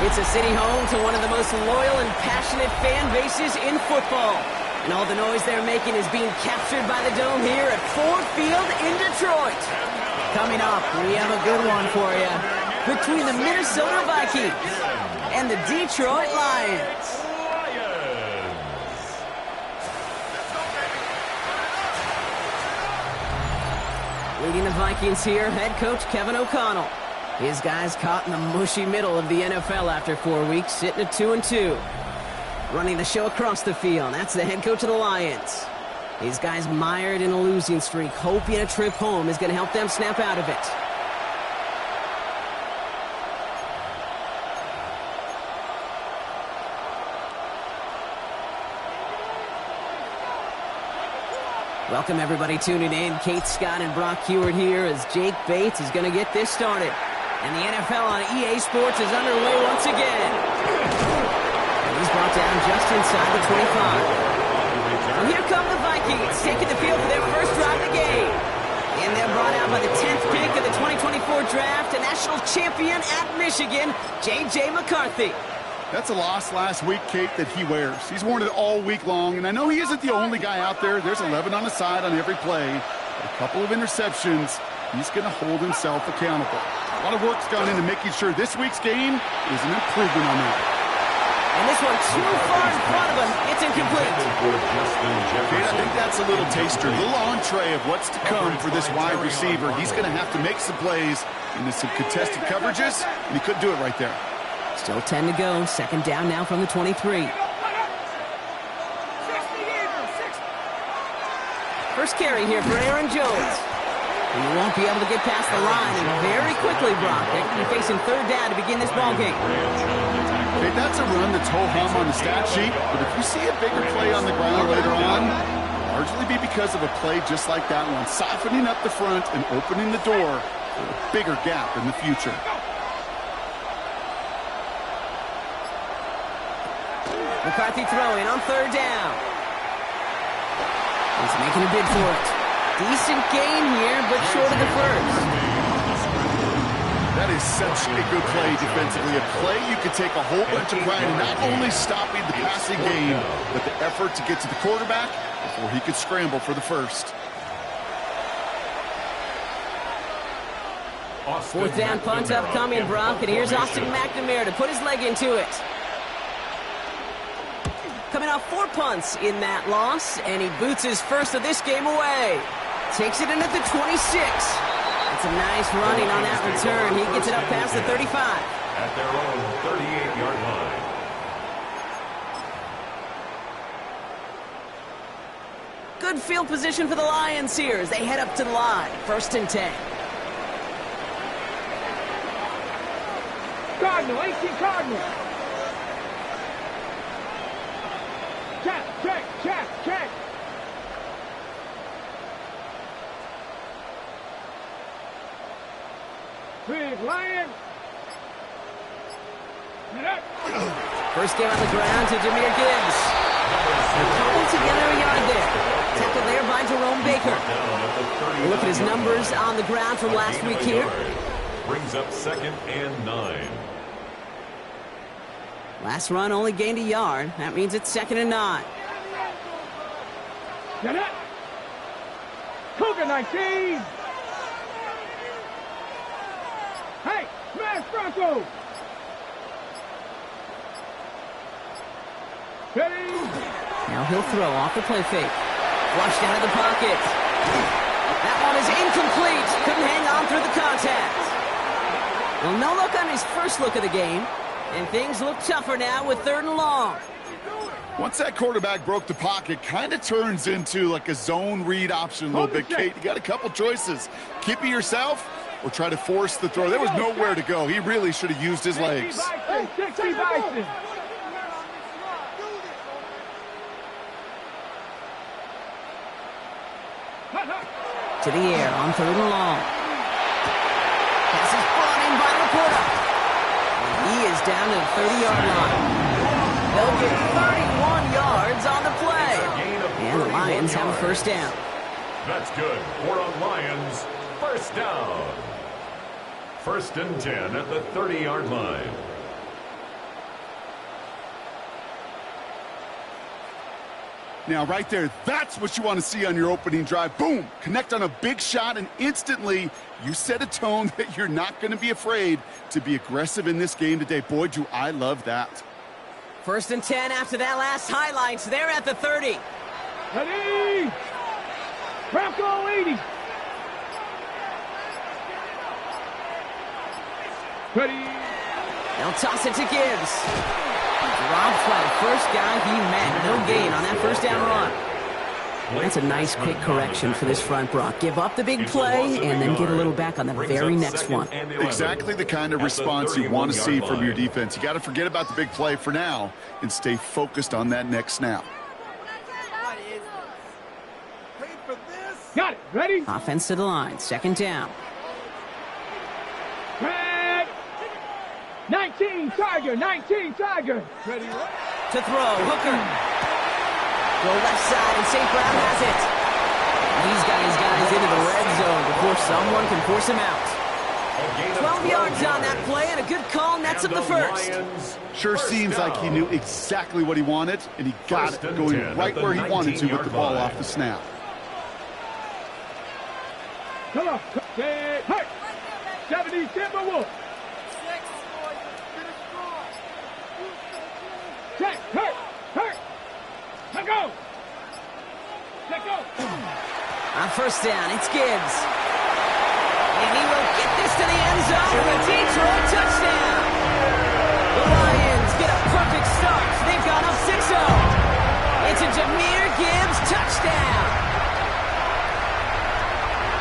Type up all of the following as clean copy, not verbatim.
It's a city home to one of the most loyal and passionate fan bases in football. And all the noise they're making is being captured by the Dome here at Ford Field in Detroit. Coming up, we have a good one for you. Between the Minnesota Vikings and the Detroit Lions. Leading the Vikings here, head coach Kevin O'Connell. His guys caught in the mushy middle of the NFL after 4 weeks, sitting at 2-2. Running the show across the field, that's the head coach of the Lions. His guys mired in a losing streak, hoping a trip home is going to help them snap out of it. Welcome everybody tuning in. Kate Scott and Brock Heward here as Jake Bates is going to get this started. And the NFL on EA Sports is underway once again. And he's brought down just inside the 25. Well, here come the Vikings, taking the field for their first drive of the game. And they're brought out by the 10th pick of the 2024 draft, a national champion at Michigan, J.J. McCarthy. That's a loss last week, Kate, that he wears. He's worn it all week long, and I know he isn't the only guy out there. There's 11 on the side on every play. A couple of interceptions. He's going to hold himself accountable. A lot of work's gone into making sure this week's game is an improvement on that. And this one too far in front of him. It's incomplete. Kate, I think that's a little taster, a little entree of what's to come for this wide receiver. He's going to have to make some plays into some contested coverages, and he couldn't do it right there. Still 10 to go. Second down now from the 23. First carry here for Aaron Jones. And he won't be able to get past the line, and very quickly, Brock, they could be facing third down to begin this ballgame. Okay, that's a run that's ho-hum on the stat sheet, but if you see a bigger play on the ground later on, largely be because of a play just like that one, softening up the front and opening the door for a bigger gap in the future. McCarthy throwing on third down. He's making a bid for it. Decent gain here, but short of the first. That is such a good play defensively. A play you could take a whole bunch of pride in not only stopping the passing game, but the effort to get to the quarterback before he could scramble for the first. Fourth down punt upcoming, Brock, and here's Austin McNamara to put his leg into it. Coming off 4 punts in that loss, and he boots his first of this game away. Takes it in at the 26. That's a nice running on that return. He gets it up past the 35. At their own 38-yard line. Good field position for the Lions here as they head up to the line. First and 10. Cardinal, 18 Cardinal. Check, check, check, check. Big Lion. First game on the ground to Jahmyr Gibbs. Cobbled together a yard there. Tackled there by Jerome Baker. Look at his numbers on the ground from last week here. Brings up 2nd and 9. Last run only gained a yard. That means it's 2nd and 9. Get it. Cougar 19. Hey, smash Bronco. Ready. Now he'll throw off the play fake. Flushed out of the pocket. That one is incomplete. Couldn't hang on through the contact. Well, no look on his first look of the game. And things look tougher now with 3rd and long. Once that quarterback broke the pocket, kind of turns into like a zone read option a little bit, Kate. You got a couple choices. Keep it yourself or try to force the throw. There was nowhere to go. He really should have used his legs. 60 Bison. To the air on 3rd and long. Pass is brought in by Laporta. And he is down to the 30-yard line. They'll get 31 yards on the play. And the Lions have a 1st down. That's good for the Lions. 1st down. 1st and 10 at the 30-yard line. Now, right there, that's what you want to see on your opening drive. Boom! Connect on a big shot, and instantly you set a tone that you're not going to be afraid to be aggressive in this game today. Boy, do I love that. 1st and 10 after that last highlights. They're at the 30. Ready? Bronco 80. Ready? They'll toss it to Gibbs. Drops by the first guy he met. No gain on that 1st down run. That's a nice quick correction for this front, Brock. Give up the big play and then get a little back on the very next one. Exactly the kind of response you want to see from your defense. You got to forget about the big play for now and stay focused on that next snap. Got it. Ready? Offense to the line. 2nd down. Red. 19 Tiger. 19 Tiger. Ready? To throw. Hooker. Go left side, and St. Brown has it. He's got his guys into the red zone before someone can force him out. 12 yards on that play, and a good call nets up the 1st. Sure seems like he knew exactly what he wanted, and he got it going right where he wanted to with the ball off the snap. Come on. Hey. 70 Timberwolves. Check. Hurt. Let go. On 1st down, it's Gibbs. And he will get this to the end zone for a Detroit touchdown. The Lions get a perfect start. They've gone up 6-0. It's a Jahmyr Gibbs touchdown.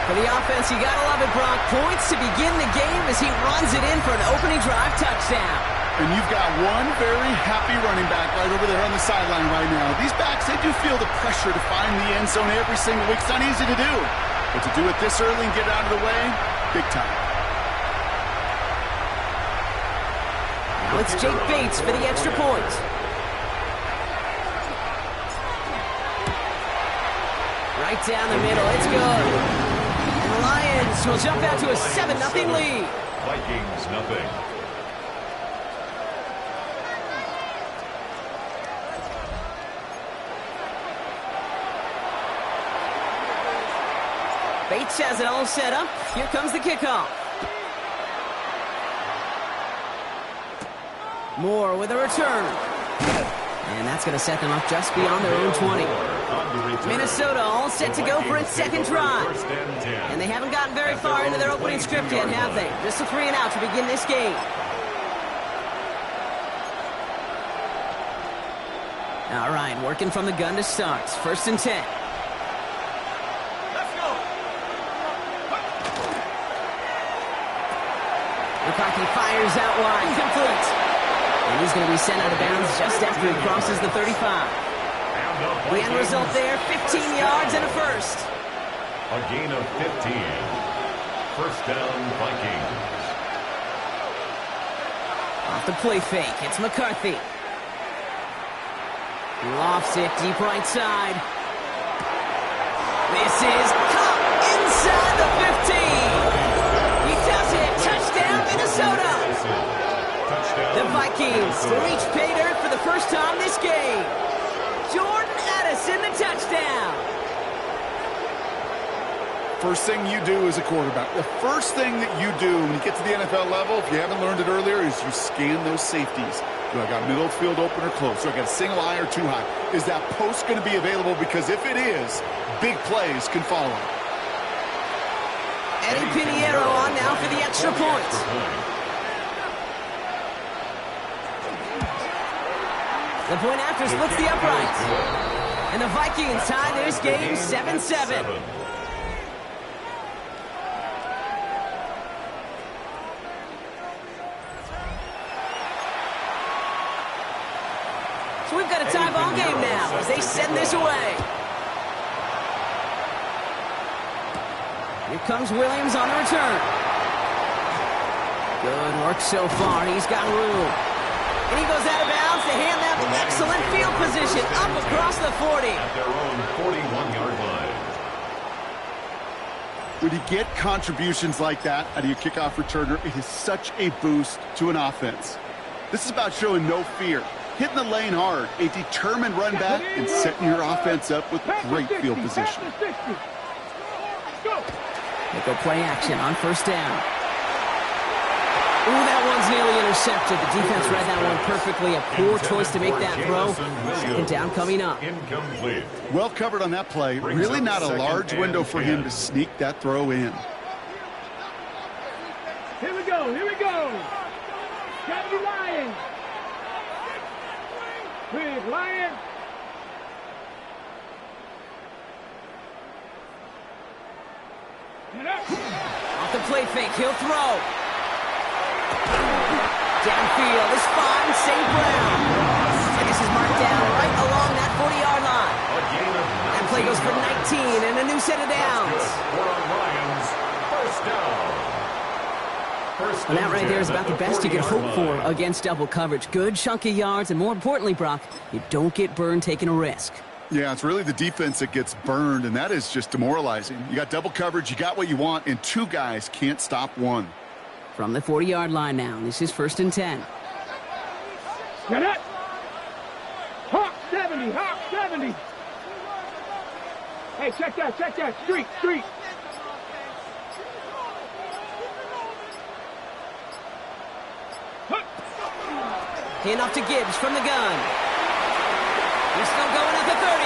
For the offense, you gotta love it, Brock. Points to begin the game as he runs it in for an opening drive touchdown. And you've got one very happy running back right over there on the sideline right now. These backs, they do feel the pressure to find the end zone every single week. It's not easy to do. But to do it this early and get it out of the way, big time. Now it's Jake Bates for the extra point. Right down the middle, it's good. And the Lions will jump out to a 7-0 lead. Vikings nothing. Bates has it all set up. Here comes the kickoff. Moore with a return. And that's going to set them up just beyond their own 20. Minnesota all set to go for its 2nd drive. And they haven't gotten very far into their opening script yet, have they? Just a 3-and-out to begin this game. All right, working from the gun to start. 1st and 10. McCarthy fires out wide, complete. And he's going to be sent out of bounds just after he crosses the 35. The end result there, 15 yards and a 1st. A gain of 15. 1st down, Vikings. Off the play fake, it's McCarthy. He lofts it deep right side. This is caught inside the 15. He does it. Touchdown, Minnesota. The Vikings reach pay dirt for the first time this game. Jordan Addison, the touchdown. First thing you do as a quarterback, the first thing that you do when you get to the NFL level, if you haven't learned it earlier, is you scan those safeties. Do I got middle field open or close? Do I got a single eye or too high? Is that post going to be available? Because if it is, big plays can follow. Eddie Pinheiro on now for the extra point. The point after splits the uprights. And the Vikings tie this game 7-7. So we've got a tie ball game now as they send this away. Here comes Williams on the return. Good work so far. He's got room. And he goes out of bounds to hand that excellent field position up across the 40. At their own 41-yard line. When you get contributions like that out of your kickoff returner, it is such a boost to an offense. This is about showing no fear, hitting the lane hard, a determined run back, and setting your offense up with great field position. They go play action on first down. Ooh, that one's nearly intercepted. The defense read that one perfectly. A poor choice to make that throw. Second down coming up. Incomplete. Well covered on that play. Really not a large window for him to sneak that throw in. Here we go, here we go. Got to be Lions. Big Lions. Off the play fake, he'll throw. Downfield is fine, St. Brown. And this is marked down right along that 40-yard line. That play goes for 19 and a new set of downs. First And that right there is about the best you can hope for against double coverage. Good chunky yards, and more importantly, Brock, you don't get burned taking a risk. Yeah, it's really the defense that gets burned, and that is just demoralizing. You got double coverage, you got what you want, and two guys can't stop one. From the 40-yard line now, this is 1st and 10. Get it. Hawk 70, Hawk 70. Hey, check that, street. Hand off to Gibbs from the gun. He's still going at the 30.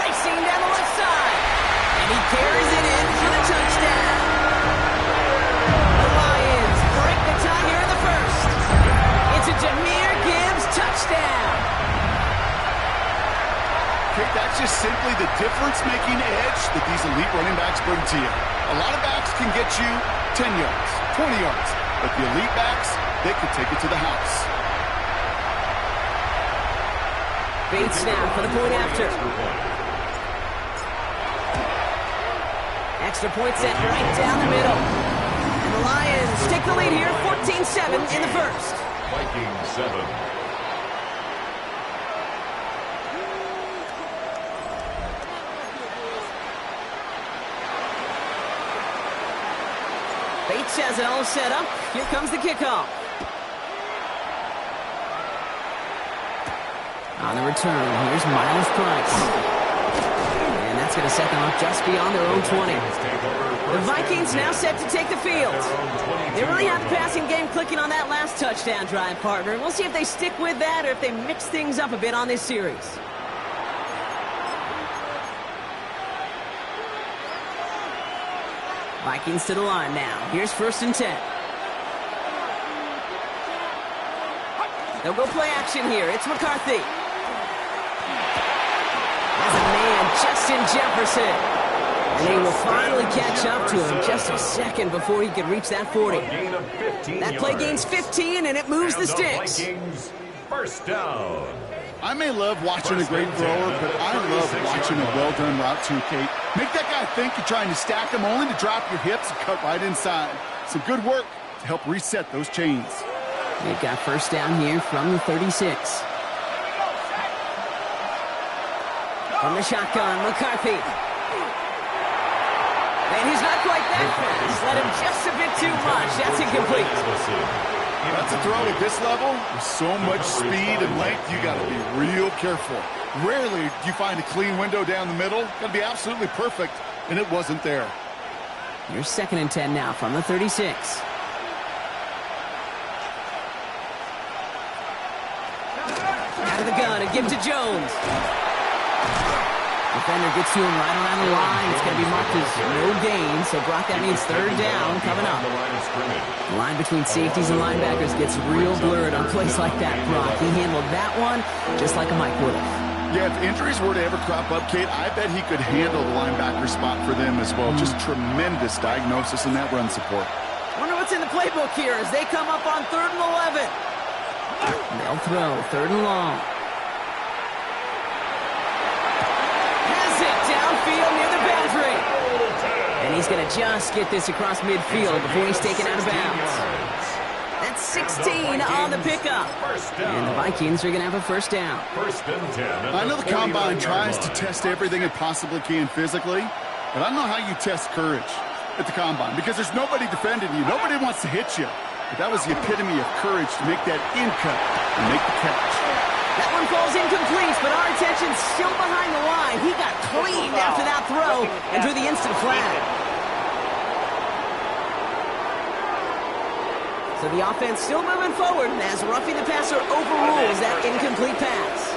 Racing down the left side. And he carries it in for the touchdown. The Lions break the tie here in the first. It's a Jahmyr Gibbs touchdown. Okay, that's just simply the difference-making edge that these elite running backs bring to you. A lot of backs can get you 10 yards, 20 yards. But the elite backs, they can take it to the house. Bates now for the point after. Extra point set right down the middle. And the Lions take the lead here, 14-7 in the first. Vikings 7. Bates has it all set up. Here comes the kickoff. On the return, here's Miles Price. And that's going to set them up just beyond their own 20. The Vikings now set to take the field. They really have the passing game clicking on that last touchdown drive, partner. We'll see if they stick with that or if they mix things up a bit on this series. Vikings to the line now. Here's 1st and 10. They'll go play action here. It's McCarthy. As a man, Justin Jefferson. And they will finally catch up to him just a second before he could reach that 40. That play gains 15, and it moves the sticks. First down. I may love watching a great thrower, but I love watching a well-done route too, Kate. Make that guy think you're trying to stack him only to drop your hips and cut right inside. Some good work to help reset those chains. They've got first down here from the 36. From the shotgun, McCarthy. And he's not quite that fast. Let him just a bit too much. That's incomplete. That's a throw at this level. With so much speed and length, you got to be real careful. Rarely do you find a clean window down the middle. Got to be absolutely perfect, and it wasn't there. Here's 2nd and 10 now from the 36. Out of the gun and give to Jones. Defender gets to him right around the line. It's going to be marked as no gain, so Brock, that means third down coming up. The line between safeties and linebackers gets real blurred on plays like that, Brock. He handled that one just like a Mike would have. Yeah, if injuries were to ever crop up, Kate, I bet he could handle the linebacker spot for them as well. Just tremendous diagnosis in that run support. Wonder what's in the playbook here as they come up on 3rd and 11. They'll throw 3rd and long. Has it downfield near the boundary. And he's going to just get this across midfield before he's taken out of bounds. That's 16 on the pickup. And the Vikings are going to have a first down. I know the Combine tries to test everything it possibly can physically, but I don't know how you test courage at the Combine because there's nobody defending you. Nobody wants to hit you. But that was the epitome of courage to make that in cut and make the catch. That one falls incomplete, but our attention's still behind the line. He got cleaned after that throw and drew the instant flag. So the offense still moving forward as roughing the passer overrules that incomplete pass.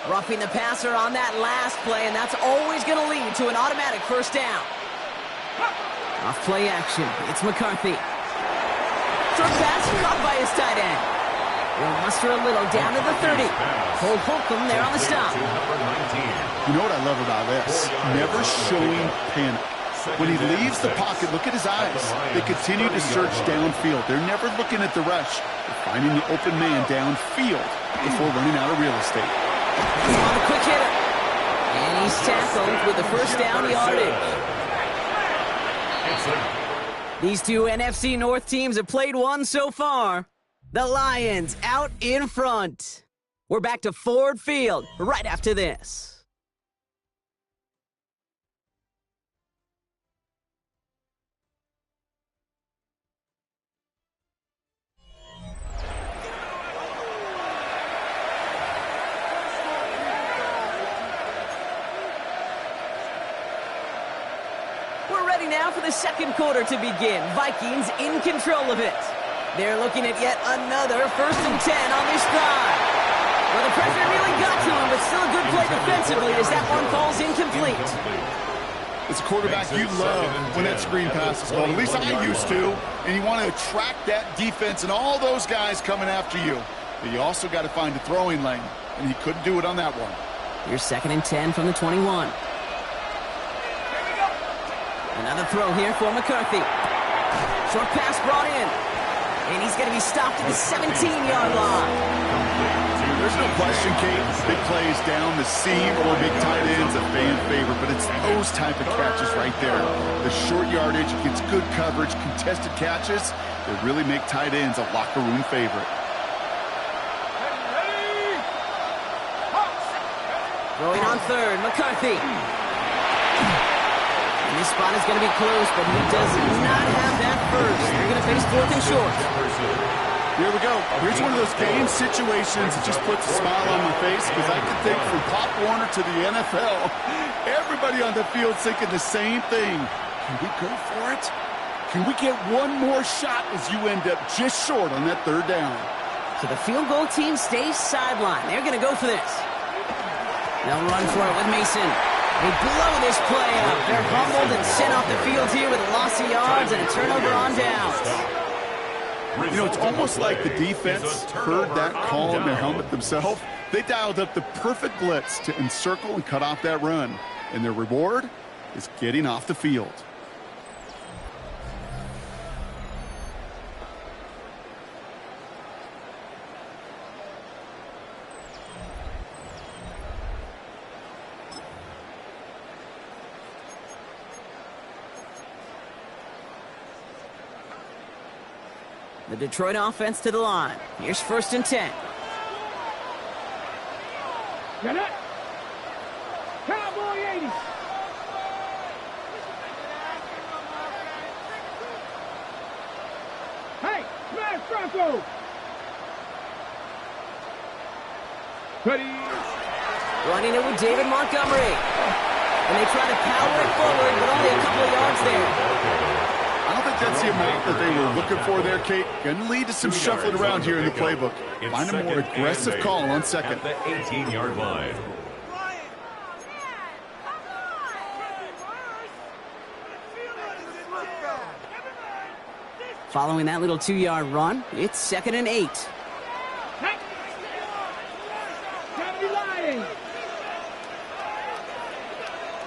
Roughing the passer on that last play, and that's always going to lead to an automatic first down. Off play action, it's McCarthy. Short pass caught by his tight end. He'll muster a little down to the 30. Cole Holcomb there on the stop. You know what I love about this? Never showing panic. When he leaves the pocket, look at his eyes. They continue to search downfield. They're never looking at the rush. They're finding the open man downfield before running out of real estate. He's on the quick hitter. And he's tackled with the first down yardage. These two NFC North teams have played one so far. The Lions out in front. We're back to Ford Field right after this. We're ready now for the second quarter to begin. Vikings in control of it. They're looking at yet another 1st and 10 on this drive. Well, the pressure really got to him, but still a good play defensively as that one falls incomplete. As a quarterback, you love when that screen pass is called. At least I used to. And you want to attract that defense and all those guys coming after you. But you also got to find a throwing lane, and he couldn't do it on that one. Here's 2nd and 10 from the 21. Another throw here for McCarthy. Short pass brought in. And he's going to be stopped at the 17-yard line. There's no question, Kate. Big plays down the seam or big tight ends, a fan favorite. But it's those type of catches right there. The short yardage against good coverage, contested catches that really make tight ends a locker room favorite. Throwing on 3rd, McCarthy. And this spot is going to be close, but he does not have that first. They're going to face 4th and short. Here we go. Here's one of those game situations that just puts a smile on my face because I can think from Pop Warner to the NFL, everybody on the field thinking the same thing. Can we go for it? Can we get one more shot as you end up just short on that 3rd down? So the field goal team stays sidelined. They're going to go for this. They'll run for it with Mason. They blow this play up. They're humbled and sent off the field here with a loss of yards and a turnover on downs. You know, it's almost like the defense heard that call in their helmet themselves. They dialed up the perfect blitz to encircle and cut off that run. And their reward is getting off the field. The Detroit offense to the line. Here's 1st and 10. Get it. Cowboy 80. Hey, smash Bronco. Ready. Running it with David Montgomery. And they try to power it forward, but only a couple of yards there. I don't think that's the amount that they were looking for there, Kate. Going to lead to some shuffling around here in the playbook. Find a more aggressive call on second. At the 18-yard line. Following that little 2-yard run, it's 2nd and 8.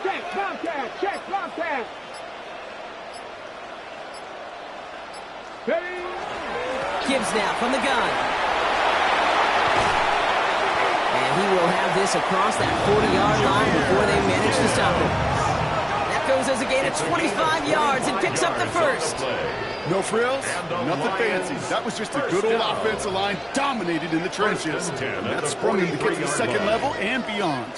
Check, Bobcat, check, Bobcat. Gibbs now from the gun. And he will have this across that 40-yard line before they manage to stop him. That goes as a gain of 25 yards and picks up the first. No frills, nothing fancy. That was just a good old offensive line dominated in the trenches. And that sprung him to get to the second level and beyond.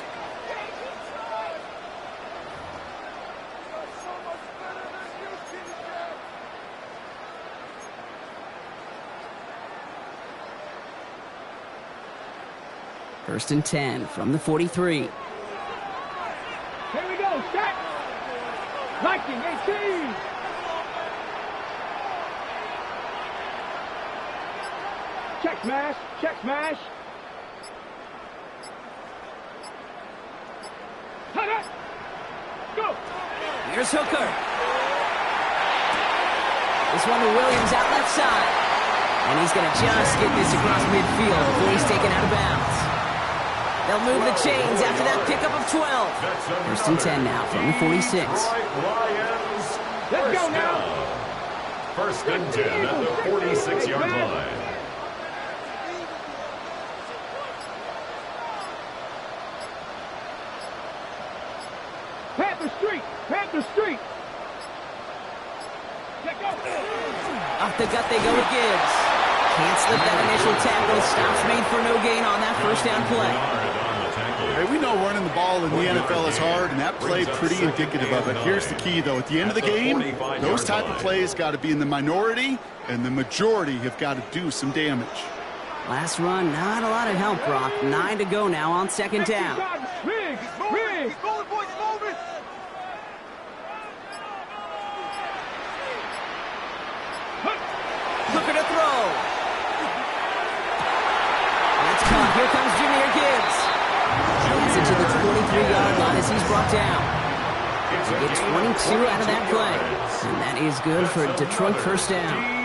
First and 10 from the 43. Here we go, set. Viking 18. Check smash, check smash. Cut it. Go. Here's Hooker. This one to Williams out left side. And he's going to just get this across midfield before he's taken out of bounds. They'll move the chains after that pickup of 12. First and 10 now from the 46. Let's go now. First and 10 at the 46-yard line. Panther Street, Panther Street. Let go. Off the gut they go with Gibbs. Can't slip that initial tackle. Stops made for no gain on that first down play. Hey, we know running the ball in the NFL is hard, and that play pretty indicative of it. Here's the key, though. At the end of the game, those type of plays got to be in the minority, and the majority have got to do some damage. Last run, not a lot of help, Brock. 9 to go now on second down. Big, big. Hooker to throw. That's caught. Here comes Jahmyr Gibbs. Gets it to the 23-yard line as he's brought down. They get 22 out of that play. And that is good for a Detroit first down.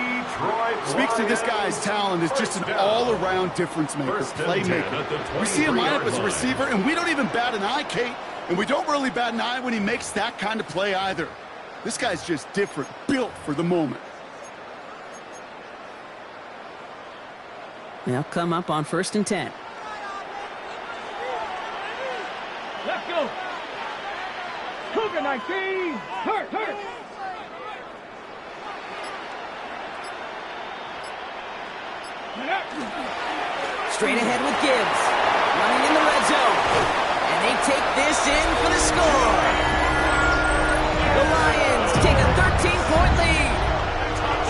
Speaks to this guy's talent as just an all-around difference maker, playmaker. We see him line up as a receiver, and we don't even bat an eye, Kate. And we don't really bat an eye when he makes that kind of play either. This guy's just different, built for the moment. They'll come up on first and 10. Let's go. Cougar 19. Hurt. Straight ahead with Gibbs. Running in the red zone. And they take this in for the score. The Lions take a 13-point lead.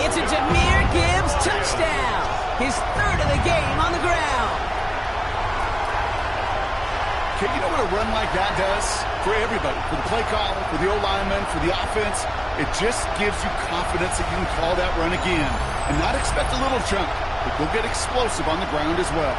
It's a Jahmyr Gibbs touchdown. His third of the game on the ground. You know what a run like that does for everybody? For the play caller, for the O-lineman, for the offense. It just gives you confidence that you can call that run again. And not expect a little chunk, but we'll get explosive on the ground as well.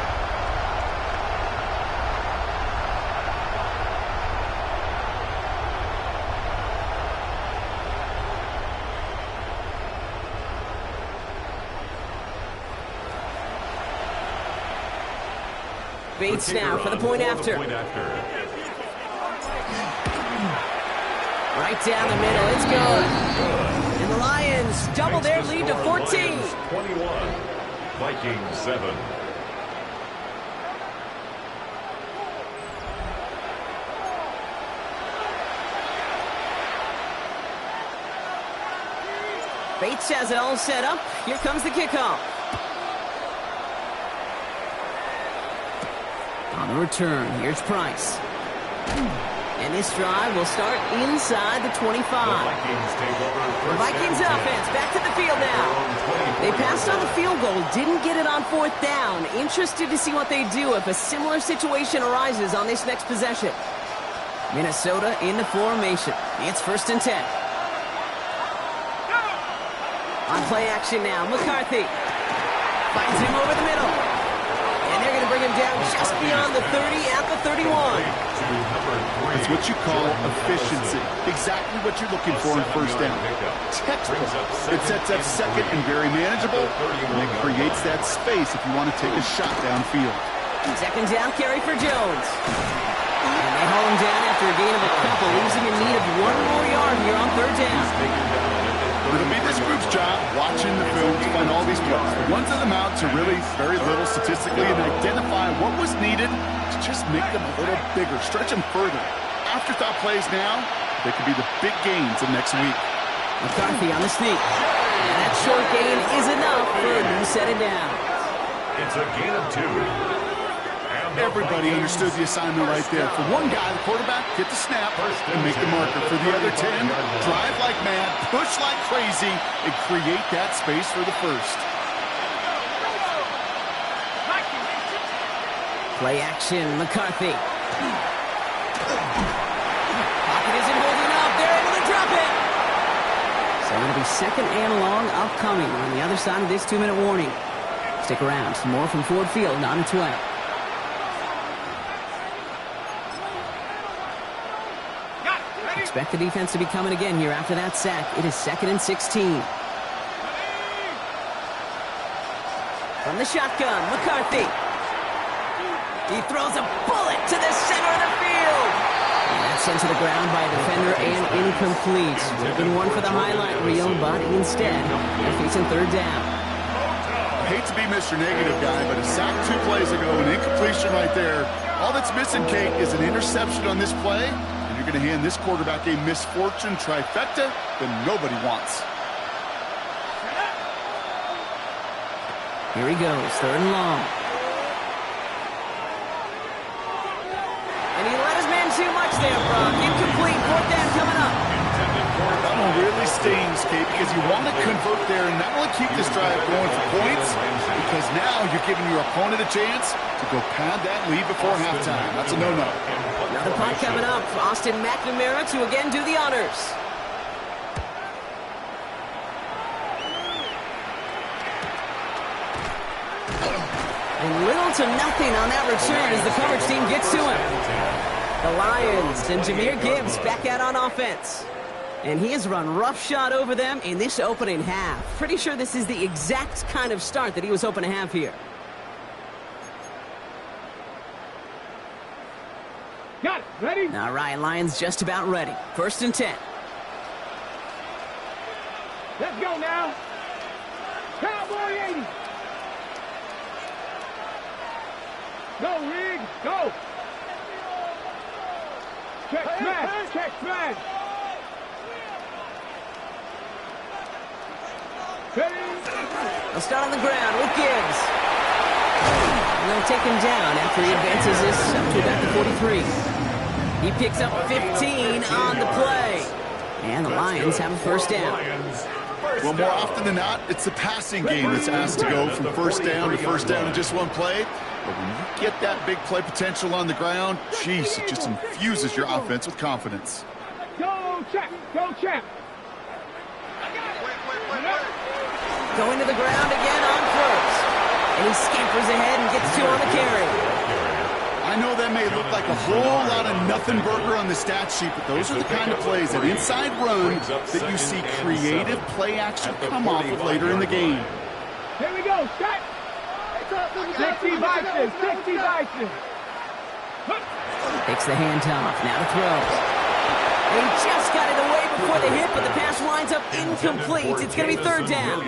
Bates now for the point after. Right down the middle, it's good. And the Lions double their lead to 14. 21, Vikings 7. Bates has it all set up. Here comes the kickoff. On the return, here's Price. And this drive will start inside the 25. The Vikings offense back to the field now. They passed on the field goal, didn't get it on fourth down. Interested to see what they do if a similar situation arises on this next possession. Minnesota in the formation. It's first and 10. On play action now, McCarthy finds him over the middle. And they're going to bring him down just beyond the 30 at the 31. It's what you call efficiency. Exactly what you're looking for in first down. Textbook. It sets up second and very manageable, and it creates that space if you want to take a shot downfield. Second down carry for Jones. And they haul him down after a gain of a couple, leaves him in need of one more yard here on third down. It'll be this group's job watching the film to find all these plays. The ones that amount to really very little statistically and identify what was needed to just make them a little bigger, stretch them further. Afterthought plays now, they could be the big gains of next week. McCarthy on the sneak. And that short gain is enough for a new set of downs. It's a gain of 2. Everybody understood the assignment right there. For one guy, the quarterback, get the snap and make the marker. For the other 10, drive like mad, push like crazy, and create that space for the first. Play action, McCarthy. Pocket isn't holding up. They're able to drop it. So it'll be second and long upcoming on the other side of this 2-minute warning. Stick around. Some more from Ford Field on its way. Expect the defense to be coming again here after that sack. It is 2nd and 16. From the shotgun, McCarthy. He throws a bullet to the center of the field. And that's sent to the ground by a defender and incomplete. Would have been one for the highlight reel, but instead, they're facing third down. I hate to be Mr. Negative guy, but a sack 2 plays ago, an incompletion right there. All that's missing, Kate, is an interception on this play. You're going to hand this quarterback a misfortune trifecta that nobody wants. Here he goes, third and long. And he let his man too much there, Brock. Incomplete, fourth down coming up. That one really stings, Kate, because you want to convert there and not only keep this drive going for points, because now you're giving your opponent a chance to go pad that lead before halftime. That's a no-no. Another punt coming up. Austin McNamara to again do the honors. And little to nothing on that return as the coverage team gets to him. The Lions and Jahmyr Gibbs back out on offense. And he has run roughshod over them in this opening half. Pretty sure this is the exact kind of start that he was hoping to have here. Got it. Ready? All right, Lions just about ready. 1st and 10. Let's go now. Cowboy 80. Go, Rig. Go. Check smash. Check smash. They'll start on the ground with Gibbs. And they'll take him down after he advances this up to about the 43. He picks up 15 on the play. And the Lions have a first down. Well, more often than not, it's the passing game that's asked to go from first down to first down in just one play. But when you get that big play potential on the ground, geez, it just infuses your offense with confidence. Go, check. Go, check. Going to the ground again on first. And he scampers ahead and gets 2 on the carry. I know that may look like a whole lot of nothing burger on the stat sheet, but those are the kind of plays, that inside run, that you see creative play action come off of later in the game. Here we go, set. 60 Bison, 60 Bison. Takes the handoff, now to throw. He just got it away before the hit, but the pass winds up incomplete. It's going to be third down.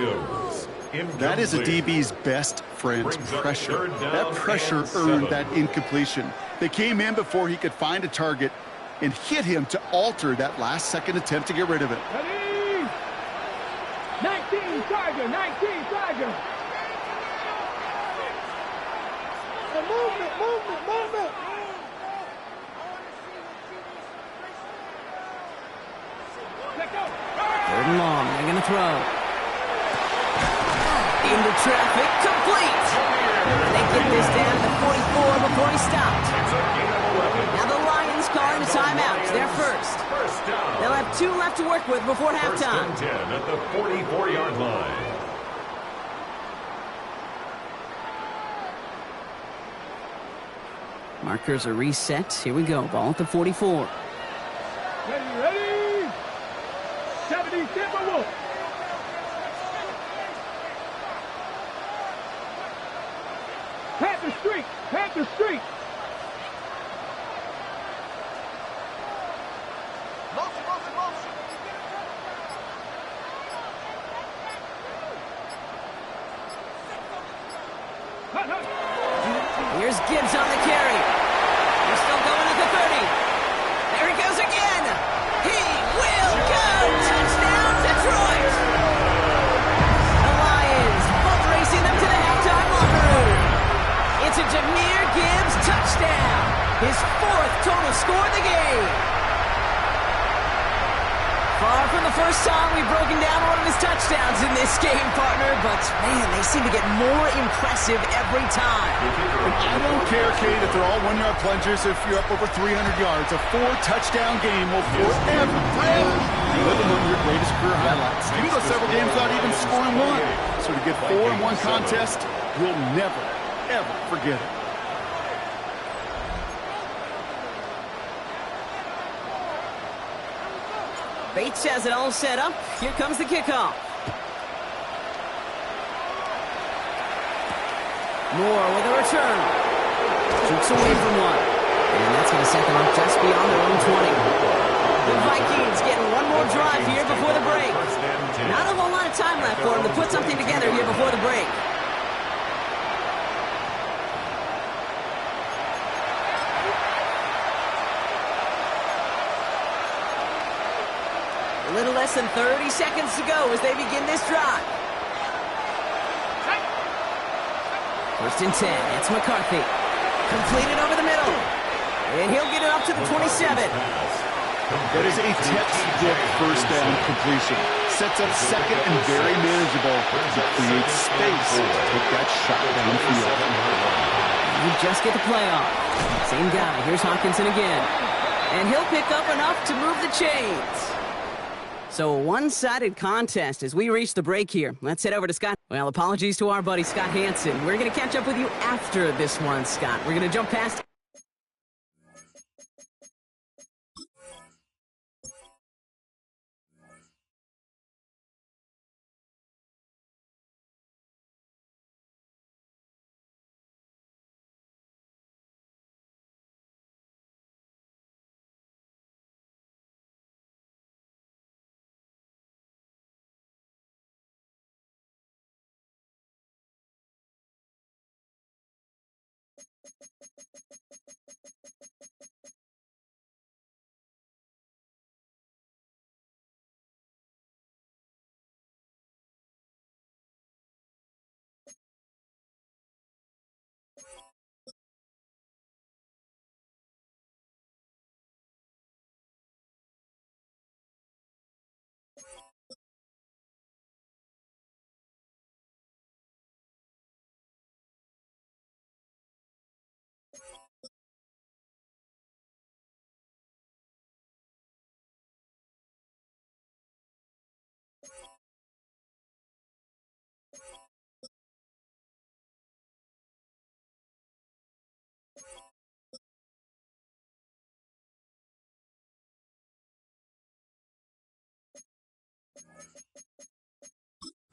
That is a DB's best friend, pressure. That pressure earned that incompletion. They came in before he could find a target and hit him to alter that last-second attempt to get rid of it. Ready? 19 Tiger, 19 Tiger. Movement. Third and long, they're going to throw. Into traffic, complete. They get this down to 44 before he stopped. Now the Lions calling a timeout. They're first. down. They'll have 2 left to work with before halftime. First and 10 at the 44-yard line. Markers are reset. Here we go. Ball at the 44. Ready? 70, Timberwolves. Panther Street. Here's Gibbs on the carry. They're still going at the 30. There he goes again. He will go. Touchdown, Detroit. The Lions both racing them to the halftime locker room. It's a Jahmyr Gibbs touchdown. His 4th total score of the game. Far from the first time we've broken down one of his touchdowns in this game, partner, but man, they seem to get more impressive every time. I don't care, Kate, if they're all 1-yard plungers, if you're up over 300 yards. A 4-touchdown game will forever live among your greatest career highlights. You can go several games without even scoring one. So to get 4 in one contest, you'll never, ever forget it. Bates has it all set up. Here comes the kickoff. Moore with a return. Shoots away from one. And that's going to set them up just beyond their own 20. The Vikings getting one more drive here before the break. Not a whole lot of time left for them to put something together here before the break. A little less than 30 seconds to go as they begin this drive. First and 10. It's McCarthy. Completed over the middle. And he'll get it up to the 27. That is a textbook first down completion. Sets up second and very manageable to create space to take that shot downfield. You just get the play off. Same guy. Here's Hawkinson again. And he'll pick up enough to move the chains. So a one-sided contest as we reach the break here. Let's head over to Scott. Well, apologies to our buddy Scott Hansen. We're going to catch up with you after this one, Scott. We're going to jump past...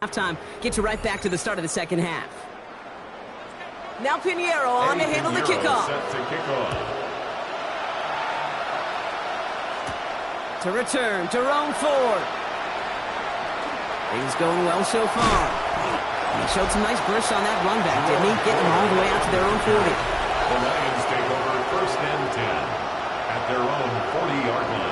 Halftime gets you right back to the start of the second half. Now Pinheiro on to handle the kickoff. Set to kick off. To return, Jerome Ford. Things going well so far. He showed some nice bursts on that run back, didn't he? Getting them all the way out to their own 40. The Lions take over first and 10 at their own 40-yard line.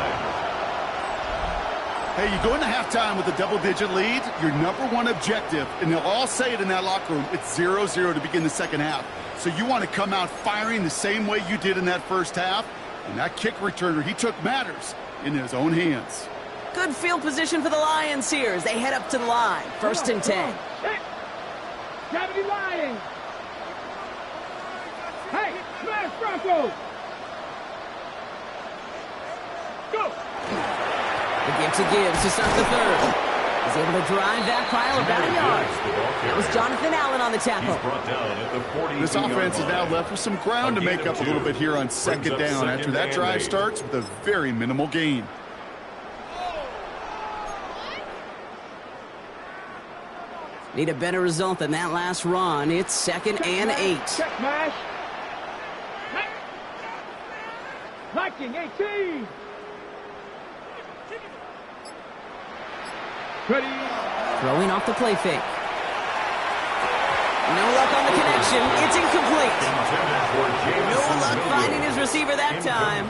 Hey, you go into halftime with a double-digit lead, your number one objective, and they'll all say it in that locker room, it's 0-0 to begin the second half. So you want to come out firing the same way you did in that first half, and that kick returner, he took matters in his own hands. Good field position for the Lions here as they head up to the line. First and 10. Hey, Gravity Lions. Hey, smash Broncos. Go. to Gibbs to start the third. He's able to drive that pile about a yard. That was Jonathan Allen on the tackle. This offense is now left with some ground to make up a little bit here on second down after that drive starts with a very minimal gain. Need a better result than that last run. It's 2nd and 8. Check smash. Viking 18. Ready. Throwing off the play fake. No luck on the connection. It's incomplete. No luck finding his receiver that time.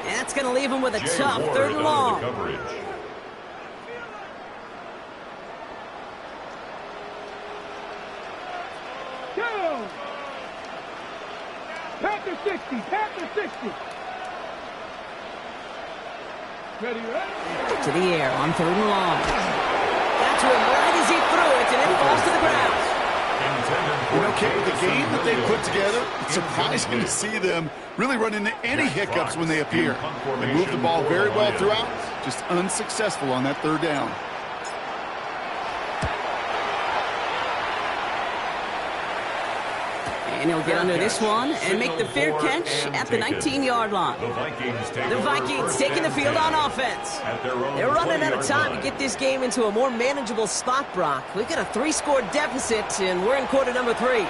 And that's going to leave him with a tough 3rd and long. Go. Panther 60. Panther 60. Ready, ready. To the air on 3rd and long. That's where right as he threw it, and it falls to the ground. You know, Kate, with the game that they put together, it's surprising to see them really run into any hiccups when they appear. They move the ball very well throughout, just unsuccessful on that 3rd down. And he'll get under this one and make the fair catch at the 19-yard line. The Vikings taking the field on offense. They're running out of time to get this game into a more manageable spot, Brock. We've got a 3-score deficit, and we're in quarter number 3.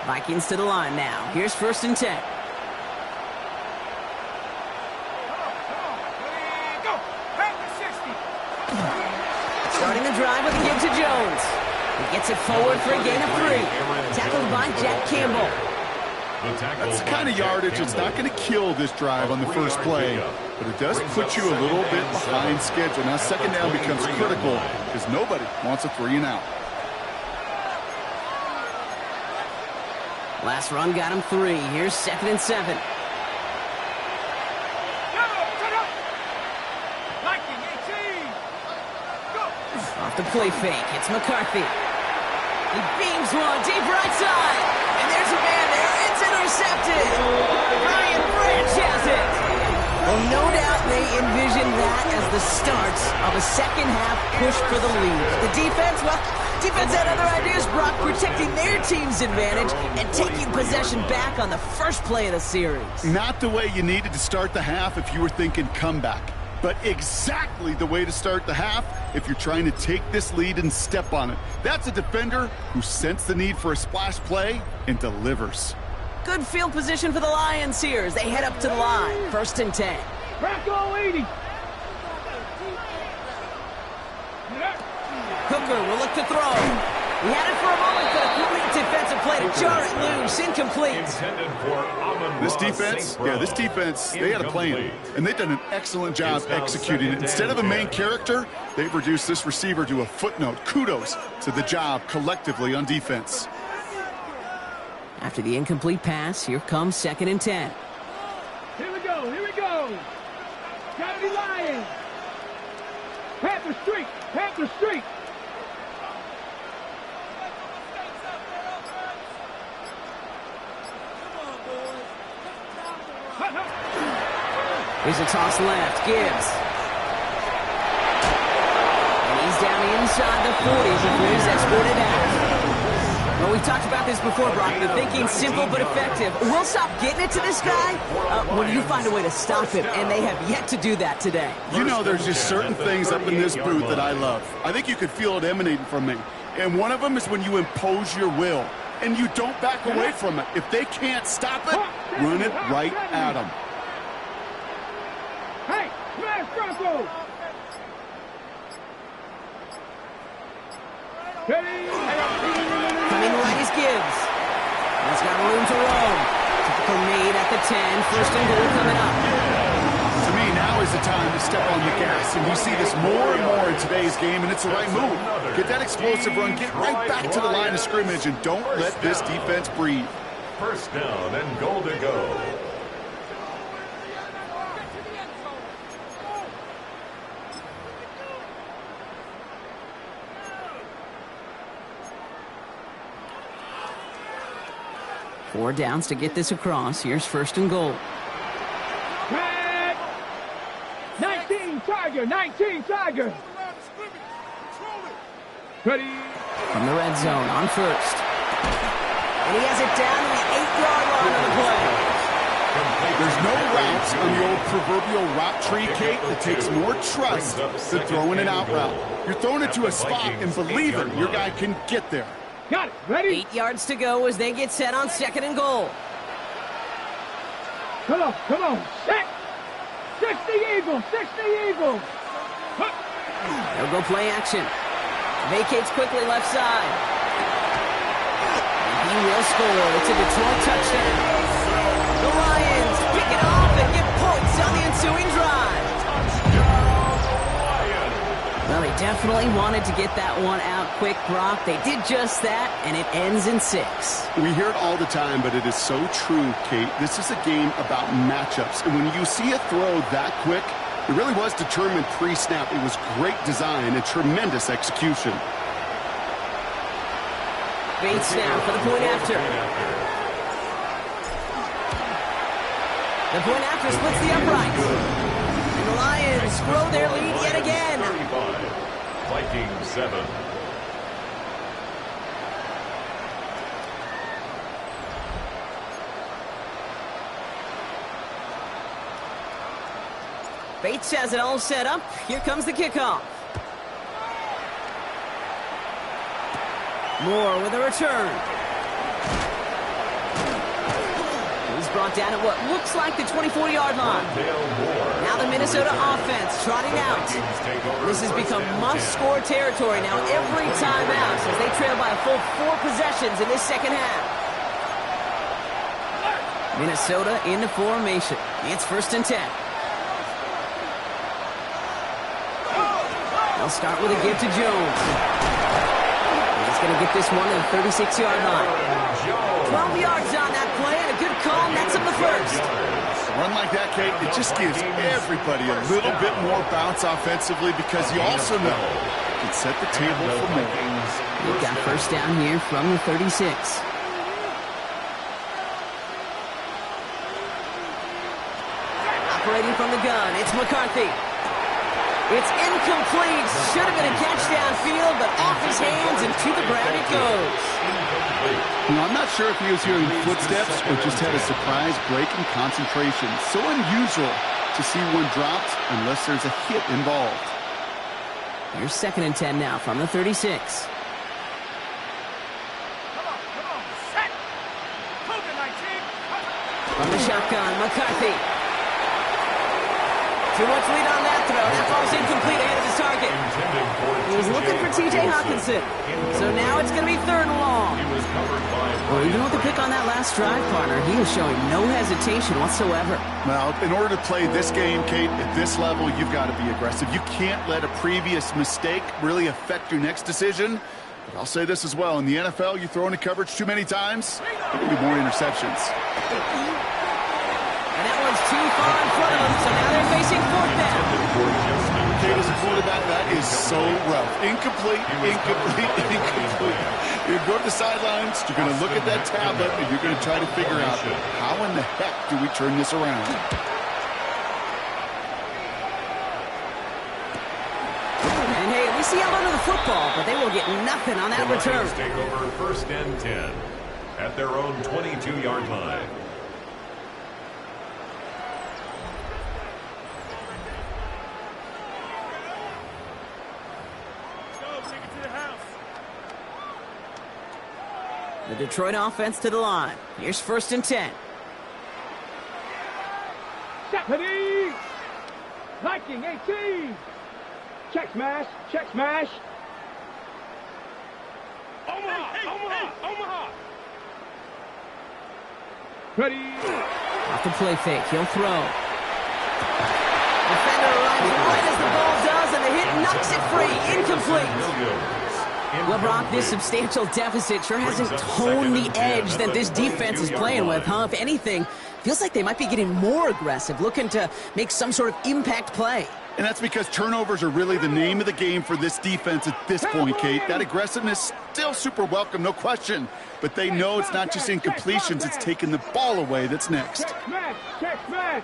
Vikings to the line now. Here's 1st and 10. Starting the drive with a give to Jones. He gets it forward for a gain of 3. Tackled by Jack Campbell. That's the kind of yardage that's not going to kill this drive on the first play, but it does put you a little bit behind schedule. Now 2nd down becomes critical because nobody wants a 3 and out. Last run got him 3. Here's 2nd and 7. Off the play fake, it's McCarthy. He beams one deep right side. And there's a man there. It's intercepted. Brian Branch has it. Well, no doubt they envision that as the start of a second-half push for the lead. The defense had other ideas, Brock, protecting their team's advantage and taking possession back on the first play of the series. Not the way you needed to start the half if you were thinking comeback, but exactly the way to start the half if you're trying to take this lead and step on it. That's a defender who sensed the need for a splash play and delivers. Good field position for the Lions here as they head up to the line. 1st and 10. Bracco 80. Hooker will look to throw. He had it for a moment, but a great defensive play to jar it loose. Incomplete. This defense, they had a plan, and they've done an excellent job executing it. Instead of the main character, they've reduced this receiver to a footnote. Kudos to the job collectively on defense. After the incomplete pass, here comes 2nd and 10. Here we go, here we go. Gotta be Lions. Panther Street, Panther Street. Here's a toss left, Gibbs. And he's down inside the 40 before he's escorted out. Well, we've talked about this before, Brock. The thinking's simple but effective. We'll stop getting it to this guy when you find a way to stop him, and they have yet to do that today. You know, there's just certain things up in this booth that I love. I think you could feel it emanating from me. And one of them is when you impose your will, and you don't back away from it. If they can't stop it, run it right at them. Hey, smash Bracco! Coming right is Gibbs. That's got room to roam. Typical need at the 10. 1st and goal coming up. To me, now is the time to step on the gas, and you see this more and more in today's game, and it's the right move. Get that explosive run, get right back to the line of scrimmage, and don't let this defense breathe. 1st down and goal to go. 4 downs to get this across. Here's 1st and goal. Back. 19 Tiger, 19 Tiger. Ready. From the red zone on 1st. And he has it down to the 8-yard line of the play. There's no routes on the old proverbial route tree, Kate, that takes more trust than throwing an out route. You're throwing it to a spot and believe it, your guy can get there. Got it. Ready. 8 yards to go as they get set on 2nd and goal. Come on, come on. Set. 60 Eagles, 60 Eagles. They'll go play action. Vacates quickly left side. And he will score. It's a Detroit touchdown. The Lions pick it off and get points on the ensuing drive. Well, they definitely wanted to get that one out quick, Brock. They did just that, and it ends in 6. We hear it all the time, but it is so true, Kate. This is a game about matchups. And when you see a throw that quick, it really was determined pre-snap. It was great design and tremendous execution. Bates now for the point after. The point after splits the uprights. And the Lions grow their lead yet again. 35, Vikings 7. Bates has it all set up. Here comes the kickoff. Moore with a return. He's brought down at what looks like the 24-yard line. Now the Minnesota offense trotting out. This has become must-score territory now every time out as they trail by a full 4 possessions in this second half. Minnesota into formation. It's 1st and 10. They'll start with a give to Jones. He's going to get this one to the 36-yard line. 12 yards on that play, and a good call nets him the 1st. A run like that, Kate, it just gives everybody a little bit more bounce offensively because you also know it can set the table for more. We've got 1st down here from the 36. Operating from the gun, it's McCarthy. It's incomplete. Should have been a catch downfield, but off his hands and to the ground it goes. You know, I'm not sure if he was hearing footsteps or just had a surprise break in concentration. So unusual to see one dropped unless there's a hit involved. Here's 2nd and 10 now from the 36. Come on, set. Hogan 19. From the shotgun, McCarthy. Too much lead on that throw. That ball's incomplete ahead of his target. He was looking for T.J. Hawkinson. So now it's going to be 3rd and long. Well, even with the pick on that last drive, partner, he is showing no hesitation whatsoever. Well, in order to play this game, Kate, at this level, you've got to be aggressive. You can't let a previous mistake really affect your next decision. But I'll say this as well. In the NFL, you throw into coverage too many times, there will be more interceptions. And that one's too far in front of them, so now they're facing 4th down. Kate, as a quarterback, that is so rough. Incomplete, incomplete, incomplete. You go to the sidelines, you're going to look at that tablet, and you're going to try to figure out how in the heck do we turn this around. And hey, at least he held onto the football, but they will get nothing on that return. Take over 1st and 10 at their own 22-yard line. The Detroit offense to the line. Here's 1st and 10. Ready. Viking 18. Check smash, check smash. Omaha. Ready. Off the play fake, he'll throw. Defender arrives right as the ball does, and the hit knocks it free. Incomplete. Well, Brock, this substantial deficit sure hasn't toned the edge that this defense is playing with, huh? If anything, feels like they might be getting more aggressive, looking to make some sort of impact play. And that's because turnovers are really the name of the game for this defense at this point, Kate. That aggressiveness still super welcome, no question. But they know it's not just incompletions, it's taking the ball away that's next. Check smash! Check smash!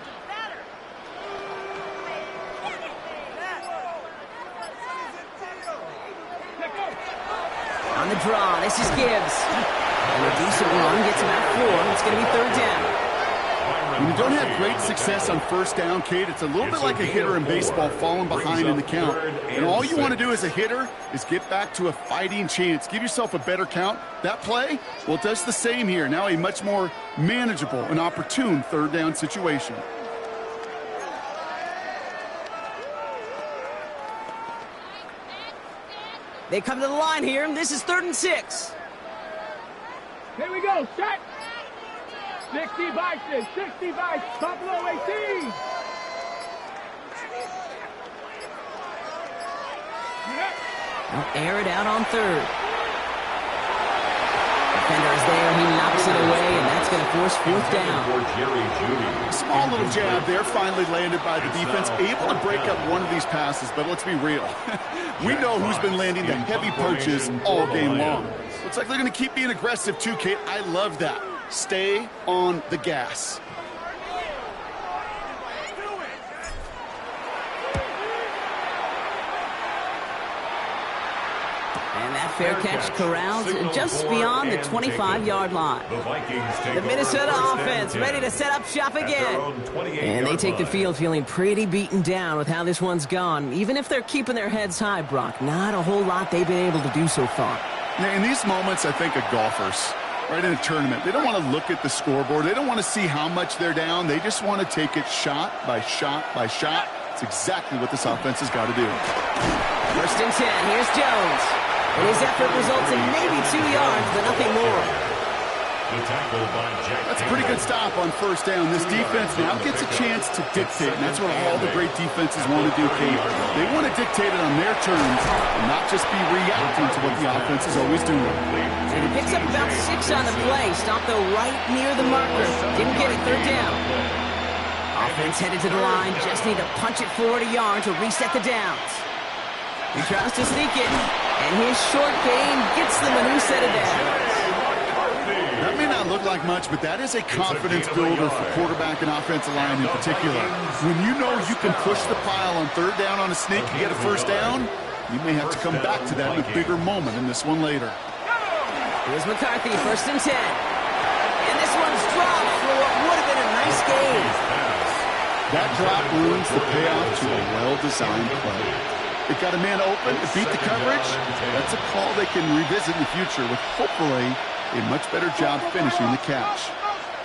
On the draw, this is Gibbs. And a decent run gets about 4. It's going to be 3rd down. When you don't have great success on 1st down, Kate, it's a little bit like a hitter in baseball falling behind in the count. And all you want to do as a hitter is get back to a fighting chance. Give yourself a better count. That play, well, it does the same here. Now a much more manageable and opportune 3rd down situation. They come to the line here, and this is 3rd and 6. Here we go, set! 60 Bison, 60 Bison, Buffalo 18! They'll air it out on 3rd. Defender is there, he knocks it away, and that's going to force 4th down. Small little jab there, finally landed by the defense, able to break up one of these passes, but let's be real. We know who's been landing the heavy punches all game long. Looks like they're going to keep being aggressive too, Kate. I love that. Stay on the gas. And that fair catch corralled just beyond the 25-yard line. The Minnesota offense ready to set up shop again. And they take the field feeling pretty beaten down with how this one's gone. Even if they're keeping their heads high, Brock, not a whole lot they've been able to do so far. Now, in these moments, I think of golfers, right, in a tournament. They don't want to look at the scoreboard. They don't want to see how much they're down. They just want to take it shot by shot by shot. It's exactly what this offense has got to do. 1st and 10. Here's Jones. And his effort results in maybe 2 yards, but nothing more. That's a pretty good stop on 1st down. This defense now gets a chance to dictate, and that's what all the great defenses want to do, Kate. They want to dictate it on their terms and not just be reacting to what the offense is always doing. And he picks up about 6 on the play. Stopped though right near the marker. Didn't get it. 3rd down. Offense headed to the line. Just need to punch it forward a yard to reset the downs. He tries to sneak it, and his short gain gets them a new set of downs. That may not look like much, but that is a confidence builder for quarterback and offensive line in particular. When you know you can push the pile on 3rd down on a sneak and get a 1st down, you may have to come back to that in a bigger moment in this one later. Here's McCarthy, 1st and 10. And this one's dropped for what would have been a nice gain. That drop ruins the payoff to a well-designed play. It got a man open, it beat the coverage. That's a call they can revisit in the future with hopefully a much better job finishing the catch.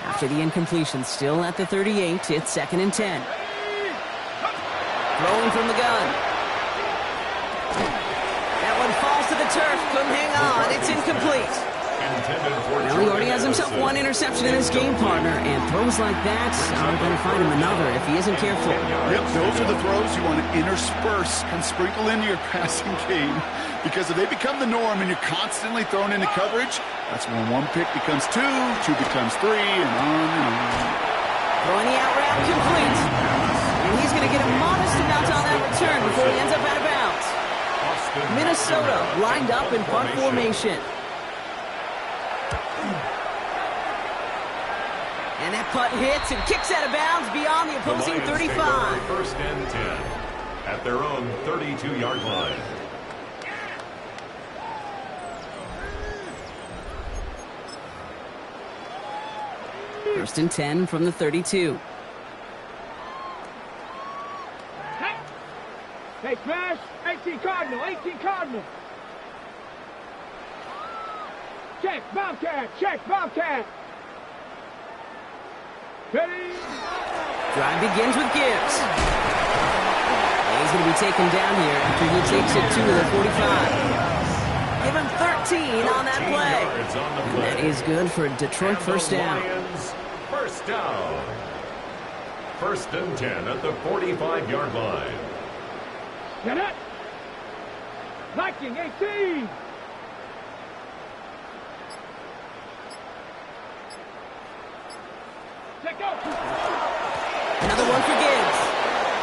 After the incompletion, still at the 38, it's 2nd and 10. Throwing from the gun. That one falls to the turf, couldn't hang on, it's incomplete. Well, he already has himself 1 interception in this game, partner, and throws like that are going to find him another if he isn't careful. Yep, those are the throws you want to intersperse and sprinkle into your passing game, because if they become the norm and you're constantly thrown into coverage, that's when 1 pick becomes 2, 2 becomes 3, and on and on. Throwing the out route complete. And he's going to get a modest amount on that return before he ends up out of bounds. Minnesota lined up in punt formation. And that punt hits and kicks out of bounds beyond the opposing 35. 1st and 10 at their own 32-yard line. First and 10 from the 32. Hey, smash! 18 Cardinal, 18 Cardinal! Check, Bobcat, check, Bobcat! Ready? Drive begins with Gibbs. And he's going to be taken down here after he takes it to the 45. Give him 13 on that play. And that is good for a Detroit 1st down. 1st down. 1st and 10 at the 45-yard line. Get it! Viking, 18! Another one for Gibbs.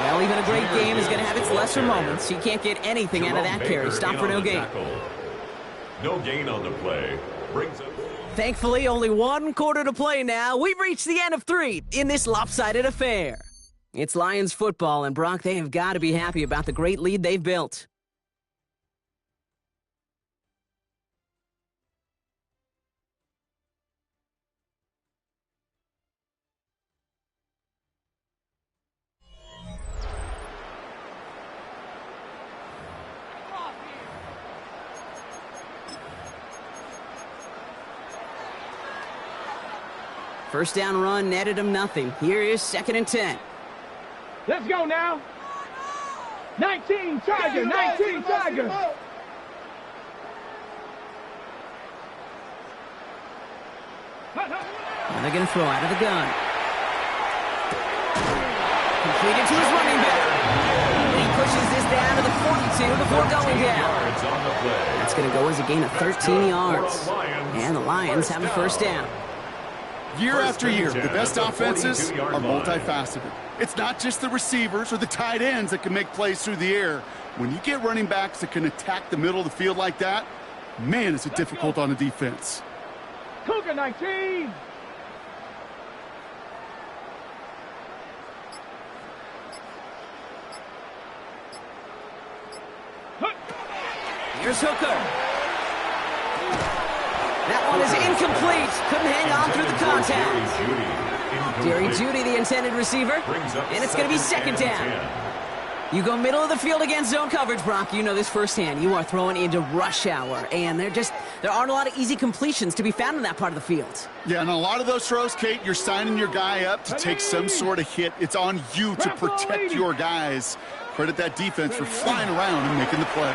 Well, even a great game is going to have its lesser moments. He can't get anything out of that carry. Stop for no gain. No gain on the play. Brings up. Thankfully, only one quarter to play now. We've reached the end of 3 in this lopsided affair. It's Lions football, and Brock, they have got to be happy about the great lead they've built. First down run netted him nothing. Here is 2nd and 10. Let's go now. 19 Tiger, 19 Tiger. And they're going to throw out of the gun. Completed to his running back. And he pushes this down to the 42 before going down. That's going to go as a gain of 13 yards. And the Lions have a first down. Year after year, the best offenses are multifaceted. It's not just the receivers or the tight ends that can make plays through the air. When you get running backs that can attack the middle of the field like that, man, is it difficult on a defense. Cougar 19. Here's Hooker. That one is incomplete. Couldn't hang on through the contact. Jerry Jeudy, the intended receiver. And it's going to be 2nd down. You go middle of the field against zone coverage, Brock. You know this firsthand. You are throwing into rush hour. And there aren't a lot of easy completions to be found in that part of the field. Yeah, and a lot of those throws, Kate, you're signing your guy up to take some sort of hit. It's on you to protect your guys. Credit that defense for flying around and making the play.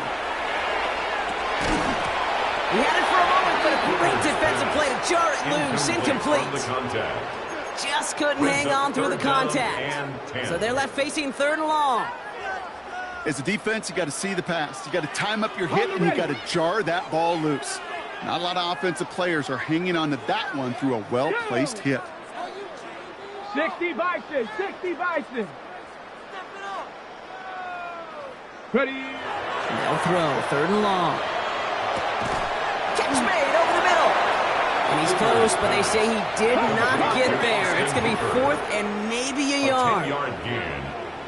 He had it for a moment, but a great defensive play to jar it loose. Incomplete. Just couldn't hang on through the contact. So they're left facing 3rd and long. As a defense, you got to see the pass. You got to time up your hit, and you got to jar that ball loose. Not a lot of offensive players are hanging on to that one through a well-placed hit. 60 Bison, 60 Bison. Ready. They'll throw 3rd and long. Catch made over the middle. And he's close, but they say he did not get there. It's going to be 4th and maybe a yard. 10-yard gain,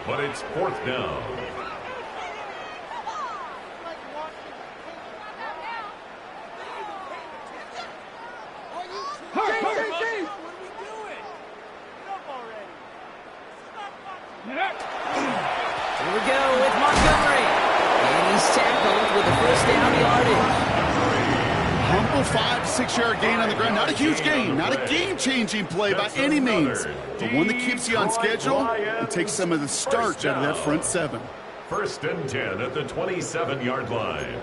but it's 4th down. Here we go with Montgomery. And he's tackled with the first down yardage. Humble 5 to 6 yard gain on the ground. Not a huge gain, not a game-changing play by any means, but one that keeps you on schedule and takes some of the starch out of that front 7. 1st and 10 at the 27-yard line.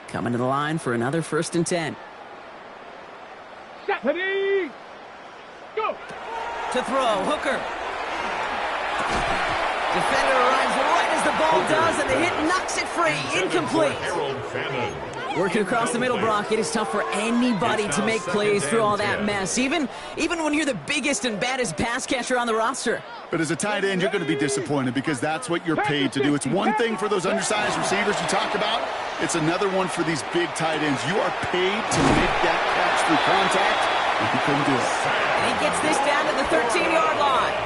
Coming to the line for another 1st and 10. Ready. Go. To throw, Hooker. Defender arrives right as the ball does, and the hit knocks it free. Incomplete. Working across the middle, Brock, it is tough for anybody to make plays through all that mess, even when you're the biggest and baddest pass catcher on the roster. But as a tight end, you're going to be disappointed because that's what you're paid to do. It's one thing for those undersized receivers you talk about. It's another one for these big tight ends. You are paid to make that catch through contact, and he couldn't do it. And he gets this down to the 13-yard line.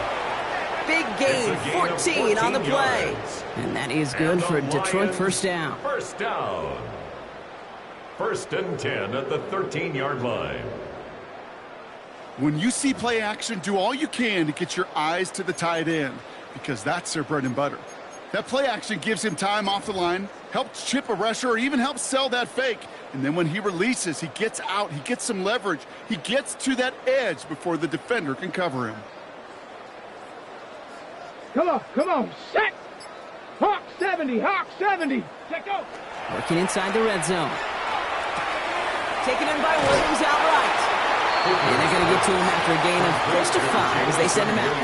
Big gain, 14 on the play. And that is good for a Detroit first down. First down. 1st and 10 at the 13-yard line. When you see play action, do all you can to get your eyes to the tight end because that's their bread and butter. That play action gives him time off the line, helps chip a rusher, or even helps sell that fake. And then when he releases, he gets out, he gets some leverage. He gets to that edge before the defender can cover him. Come on, set. Hawk 70, Hawk 70. Check out. Working inside the red zone. Taken in by Williams outright. And they're going to get to him after a gain of close to 5 as they send him out.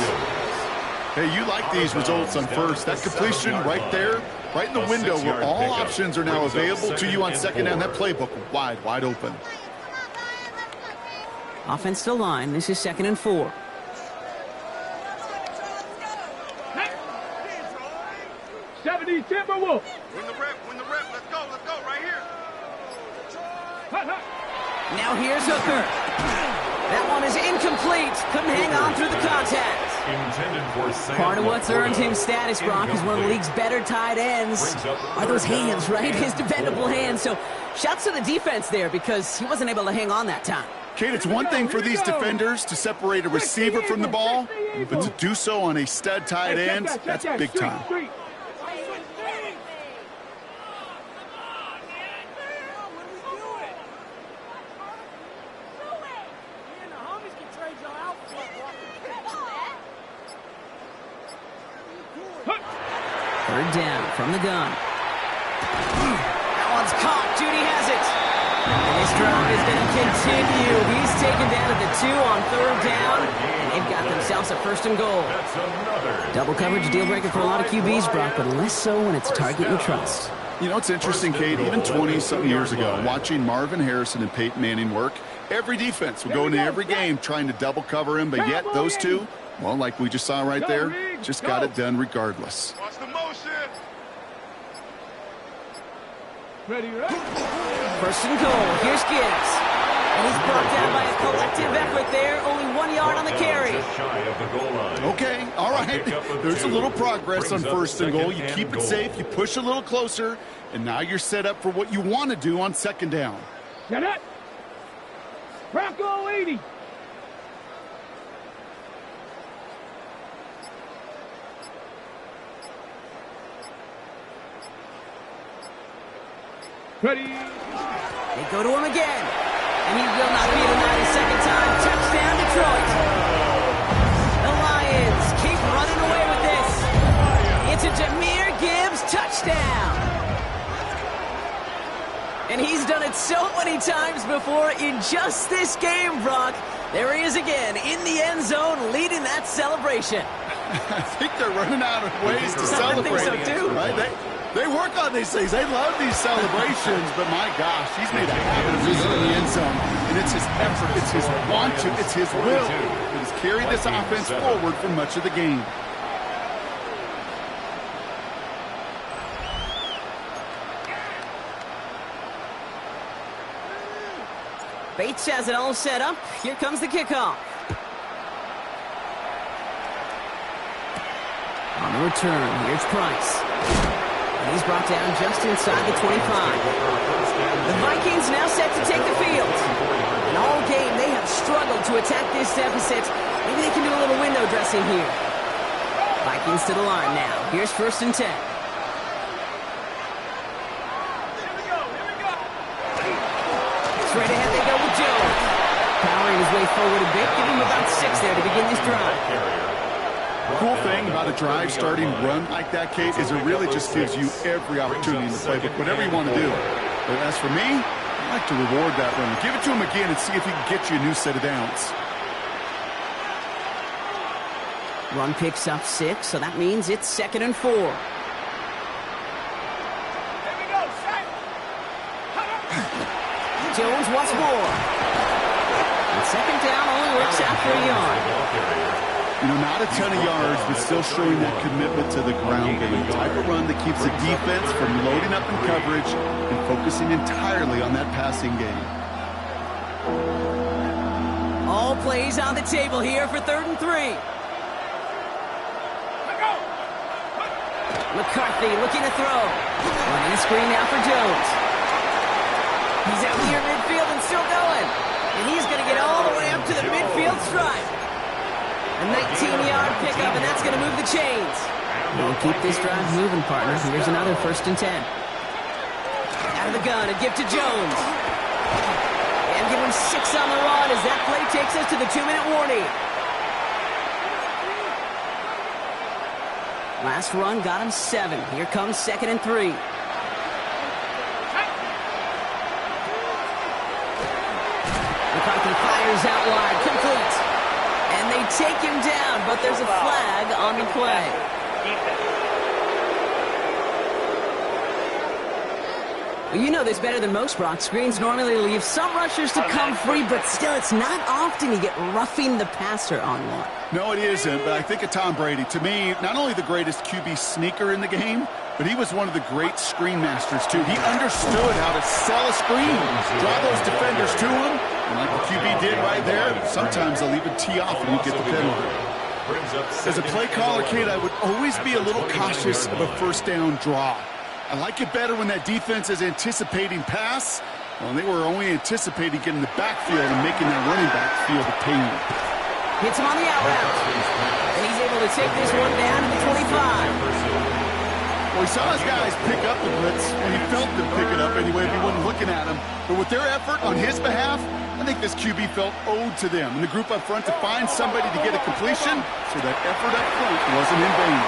Hey, you like these results on first. That completion right there, right in the window where all options are now available to you on 2nd down. That playbook wide open. Offense to line. This is 2nd and 4. Hey. 70 Timberwolves. Win the rep, let's go, right here. Now here's Hooker. That one is incomplete. Couldn't hang on through the contact. Part of what's earned him status, Brock, is one of the league's better tight ends. Are those hands, right? His dependable hands. So shouts to the defense there because he wasn't able to hang on that time. Kate, it's one thing for these defenders to separate a receiver from the ball, but to do so on a stud tight end, that's big time. Third down from the gun. That one's caught. Judy has it. And this drive is going to continue. He's taken down at the 2 on 3rd down. And they've got themselves a 1st and goal. Double coverage, deal breaker for a lot of QBs, Brock, but less so when it's a target you trust. You know, it's interesting, Kate, even 20-something years ago, watching Marvin Harrison and Peyton Manning work, every defense would go into every game trying to double cover him, but yet those two, well, like we just saw right there, just got it done regardless. Watch the motion. Ready, right? 1st and goal. Here's Gibbs. And he's brought down by a collective effort there. Only 1 yard on the carry. Okay, all right. There's a little progress on 1st and goal. You keep it safe, you push a little closer, and now you're set up for what you want to do on 2nd down. Get it. Bronco 80. Ready. They go to him again. And he will not be denied a 2nd time. Touchdown, Detroit. The Lions keep running away with this. It's a Jahmyr Gibbs touchdown. And he's done it so many times before in just this game, Brock. There he is again in the end zone leading that celebration. I think they're running out of ways to celebrate. I think so too. Right? They work on these things. They love these celebrations, but my gosh, he's made a habit of using the end zone. And it's his effort, it's his want to, it's his will that has carried this offense forward for much of the game. Bates has it all set up. Here comes the kickoff. On the return, here's Price. And he's brought down just inside the 25. The Vikings now set to take the field. And all game, they have struggled to attack this deficit. Maybe they can do a little window dressing here. Vikings to the line now. Here's 1st and 10. Straight ahead they go with Jones. Powering his way forward a bit. Give him about 6 there to begin this drive. Cool thing about a drive starting run like that, Kate, is it really just gives you every opportunity in the playbook, whatever you want to do. But as for me, I like to reward that run. Give it to him again and see if he can get you a new set of downs. Run picks up 6, so that means it's 2nd and 4. Jones once more. And 2nd down only works out for a yard. You know, not a ton of yards, but still showing that commitment to the ground game. The type of run that keeps the defense from loading up in coverage and focusing entirely on that passing game. All plays on the table here for 3rd and 3. McCarthy looking to throw. Running a screen now for Jones. He's out here midfield and still going. And he's going to get all the way up to the midfield stripe. A 19-yard pickup, and that's going to move the chains. We'll keep this drive moving, partner. Here's another 1st and 10. Out of the gun, a give to Jones. And give him 6 on the run as that play takes us to the 2-minute warning. Last run got him 7. Here comes 2nd and 3. McCarthy fires out wide, complete. And they take him down, but there's a flag on the play. Well, you know this better than most, Brock. Screens normally leave some rushers to come free, but still, it's not often you get roughing the passer on one. No, it isn't, but I think of Tom Brady. To me, not only the greatest QB sneaker in the game, but he was one of the great screen masters, too. He understood how to sell a screen, draw those defenders to him, and like the QB did right there, sometimes they'll even tee off and you get the penalty. As a play caller, Kate, I would always be a little cautious of a first down draw. I like it better when that defense is anticipating pass. Well, they were only anticipating getting the backfield and making that running back feel the pain. Hits him on the out route. And he's able to take this one down to the 25. Well, he saw his guys pick up the blitz, and he felt them pick it up anyway if he wasn't looking at him. But with their effort on his behalf, I think this QB felt owed to them and the group up front to find somebody to get a completion, so that effort up front wasn't in vain.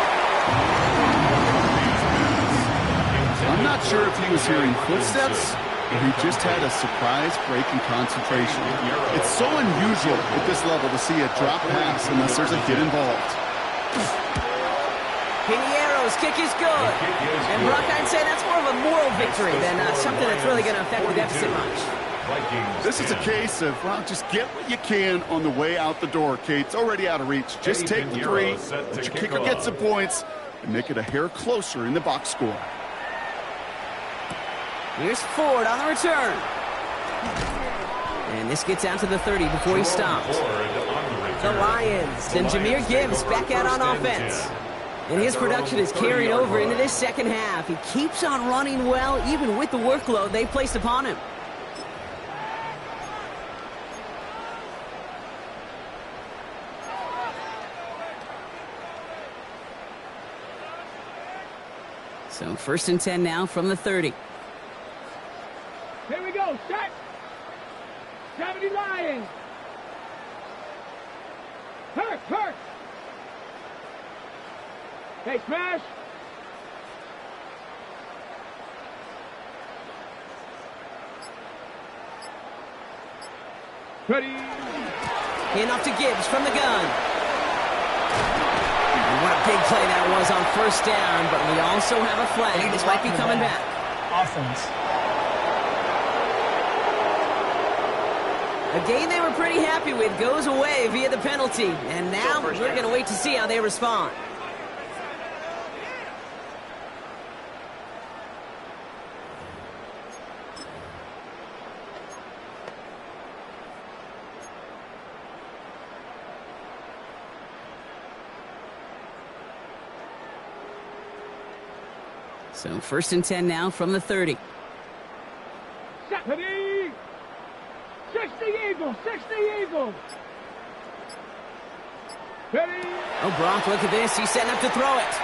I'm not sure if he was hearing footsteps or he just had a surprise break in concentration. It's so unusual at this level to see a drop pass unless there's a hit involved. Piniero's kick is good. And Brock, I'd say that's more of a moral victory than something that's really going to affect the deficit much. This is a case of, well, just get what you can on the way out the door, Kate. It's already out of reach. Just take the three, let your kicker get some points, and make it a hair closer in the box score. Here's Ford on the return. And this gets out to the 30 before he stops. The Lions and Jahmyr Gibbs back out on offense. And his production is carried over into this second half. He keeps on running well, even with the workload they placed upon him. So 1st and 10 now from the 30. Here we go, set. 70 Lions. Hurt. Hey, smash. Ready. In off to Gibbs from the gun. And what a big play that was on 1st down, but we also have a flag. This might be coming back. Offense. A game they were pretty happy with goes away via the penalty. And now we're going to wait to see how they respond. So 1st and 10 now from the 30. Ready. 60 Eagles. Ready. Oh, Brock, look at this. He's setting up to throw it.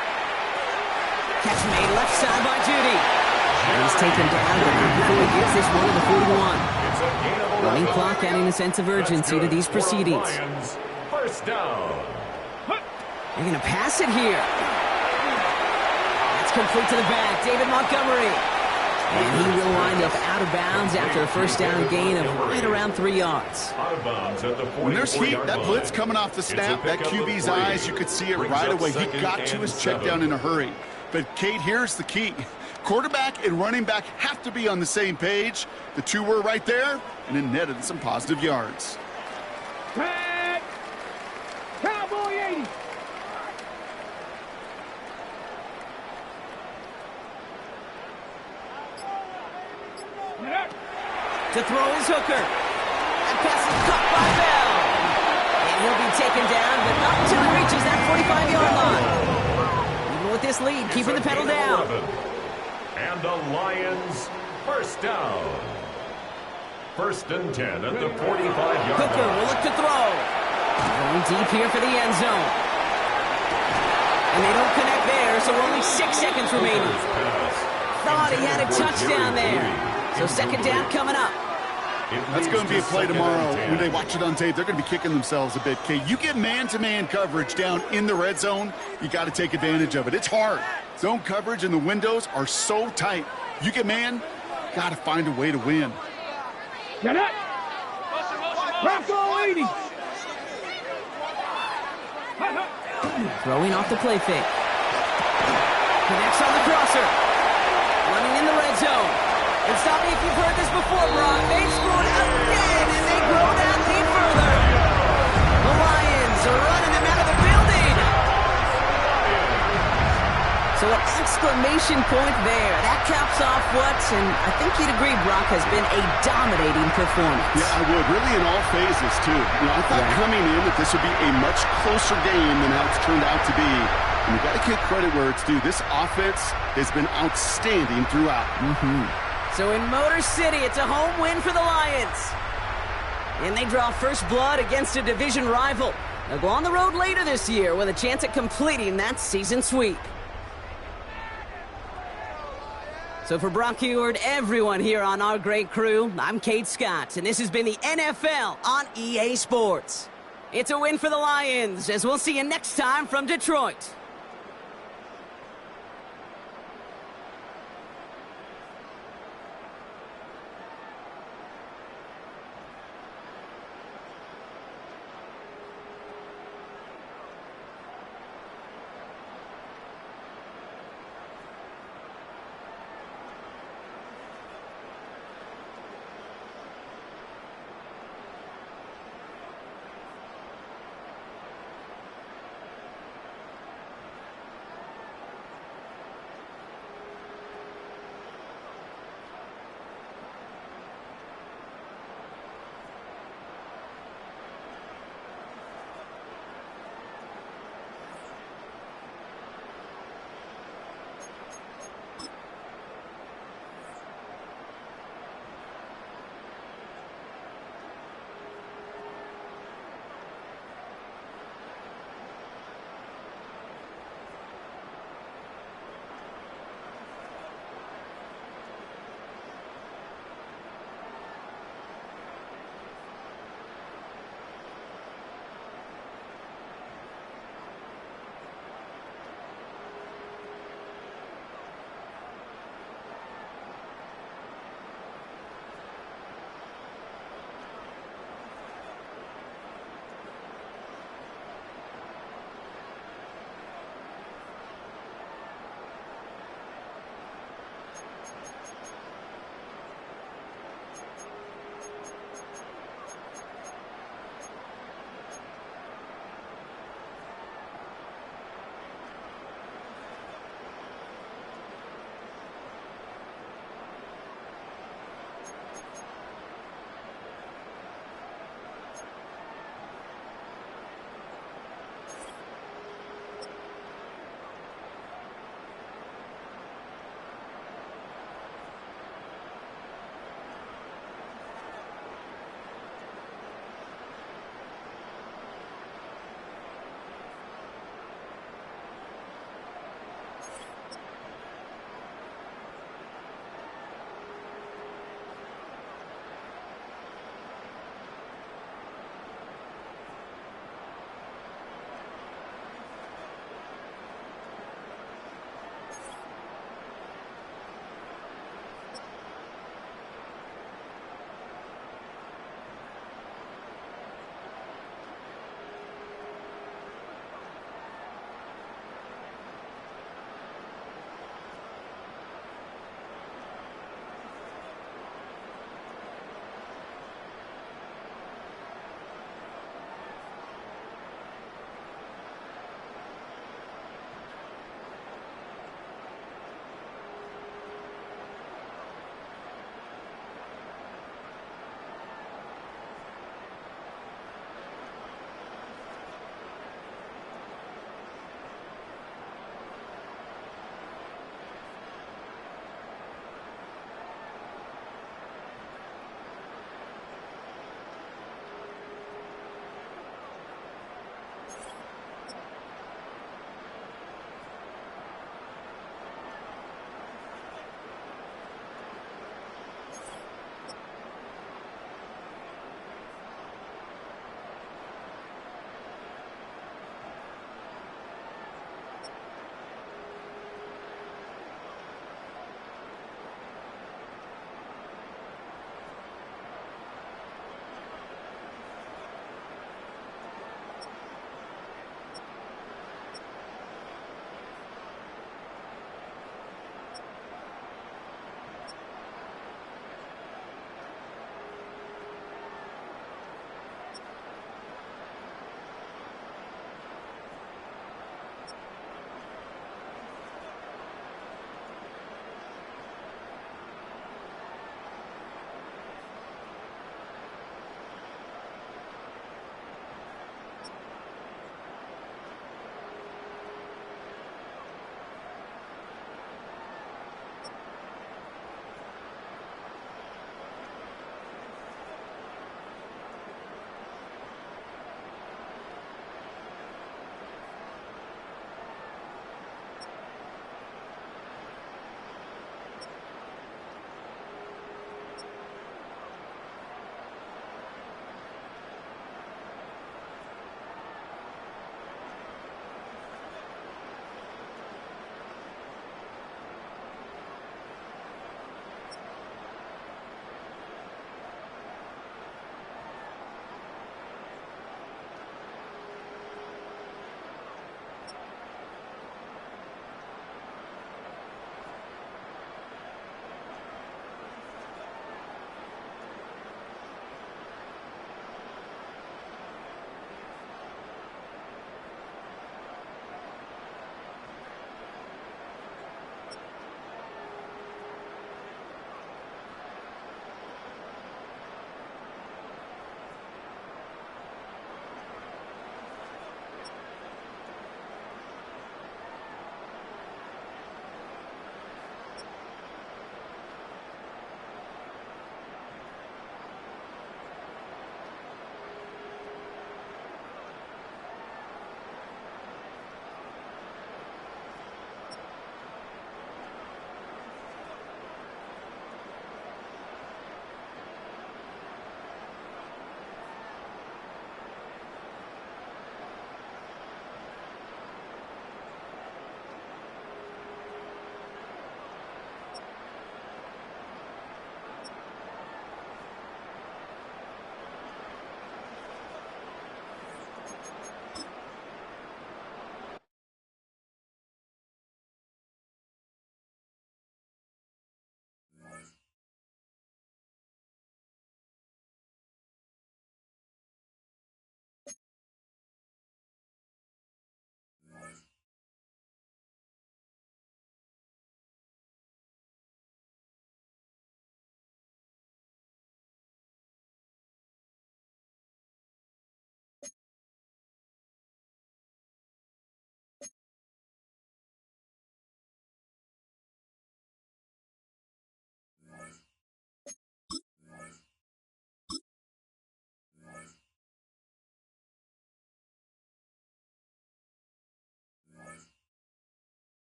Catch made left side by Judy. And he's taken down, but not before he gets this one to the 41. Running clock adding a sense of urgency to these proceedings. First down. They're going to pass it here. That's complete to the back. David Montgomery. And he will wind up out of bounds after a 1st down gain of right around 3 yards. When there's heat, that blitz coming off the snap, that QB's eyes, you could see it right away. He got to his check down in a hurry. But, Kate, here's the key. Quarterback and running back have to be on the same page. The two were right there, and it netted some positive yards. Tag. Cowboy 80. To throw his hooker. That pass is caught by Bell. And he'll be taken down, but not until he reaches that 45-yard line. Even with this lead, keeping the pedal down. And the Lions, 1st down. 1st and 10 at the 45-yard Hooker line. will look to throw. Going deep here for the end zone. And they don't connect there, so only 6 seconds remaining. Thought he had a touchdown there. So 2nd down coming up. That's going to be a play tomorrow. When they watch it on tape, they're going to be kicking themselves a bit, Kate. You get man-to-man coverage down in the red zone, you got to take advantage of it. It's hard. Zone coverage and the windows are so tight. You get man, got to find a way to win. Get it. Bronco 80. Throwing off the play fake. Connects on the crosser. Running in the red zone. And stop me if you've heard this before, Brock. They've scored again, and they grow that lead further. The Lions are running them out of the building. So an exclamation point there. That caps off what, and I think you'd agree, Brock, has been a dominating performance. Yeah, I would. Really in all phases, too. I thought coming in that this would be a much closer game than how it's turned out to be. And you've got to give credit where it's due. This offense has been outstanding throughout. So in Motor City, it's a home win for the Lions. And they draw first blood against a division rival. They'll go on the road later this year with a chance at completing that season sweep. So for Brock Huard, everyone here on our great crew, I'm Kate Scott, and this has been the NFL on EA Sports. It's a win for the Lions, as we'll see you next time from Detroit.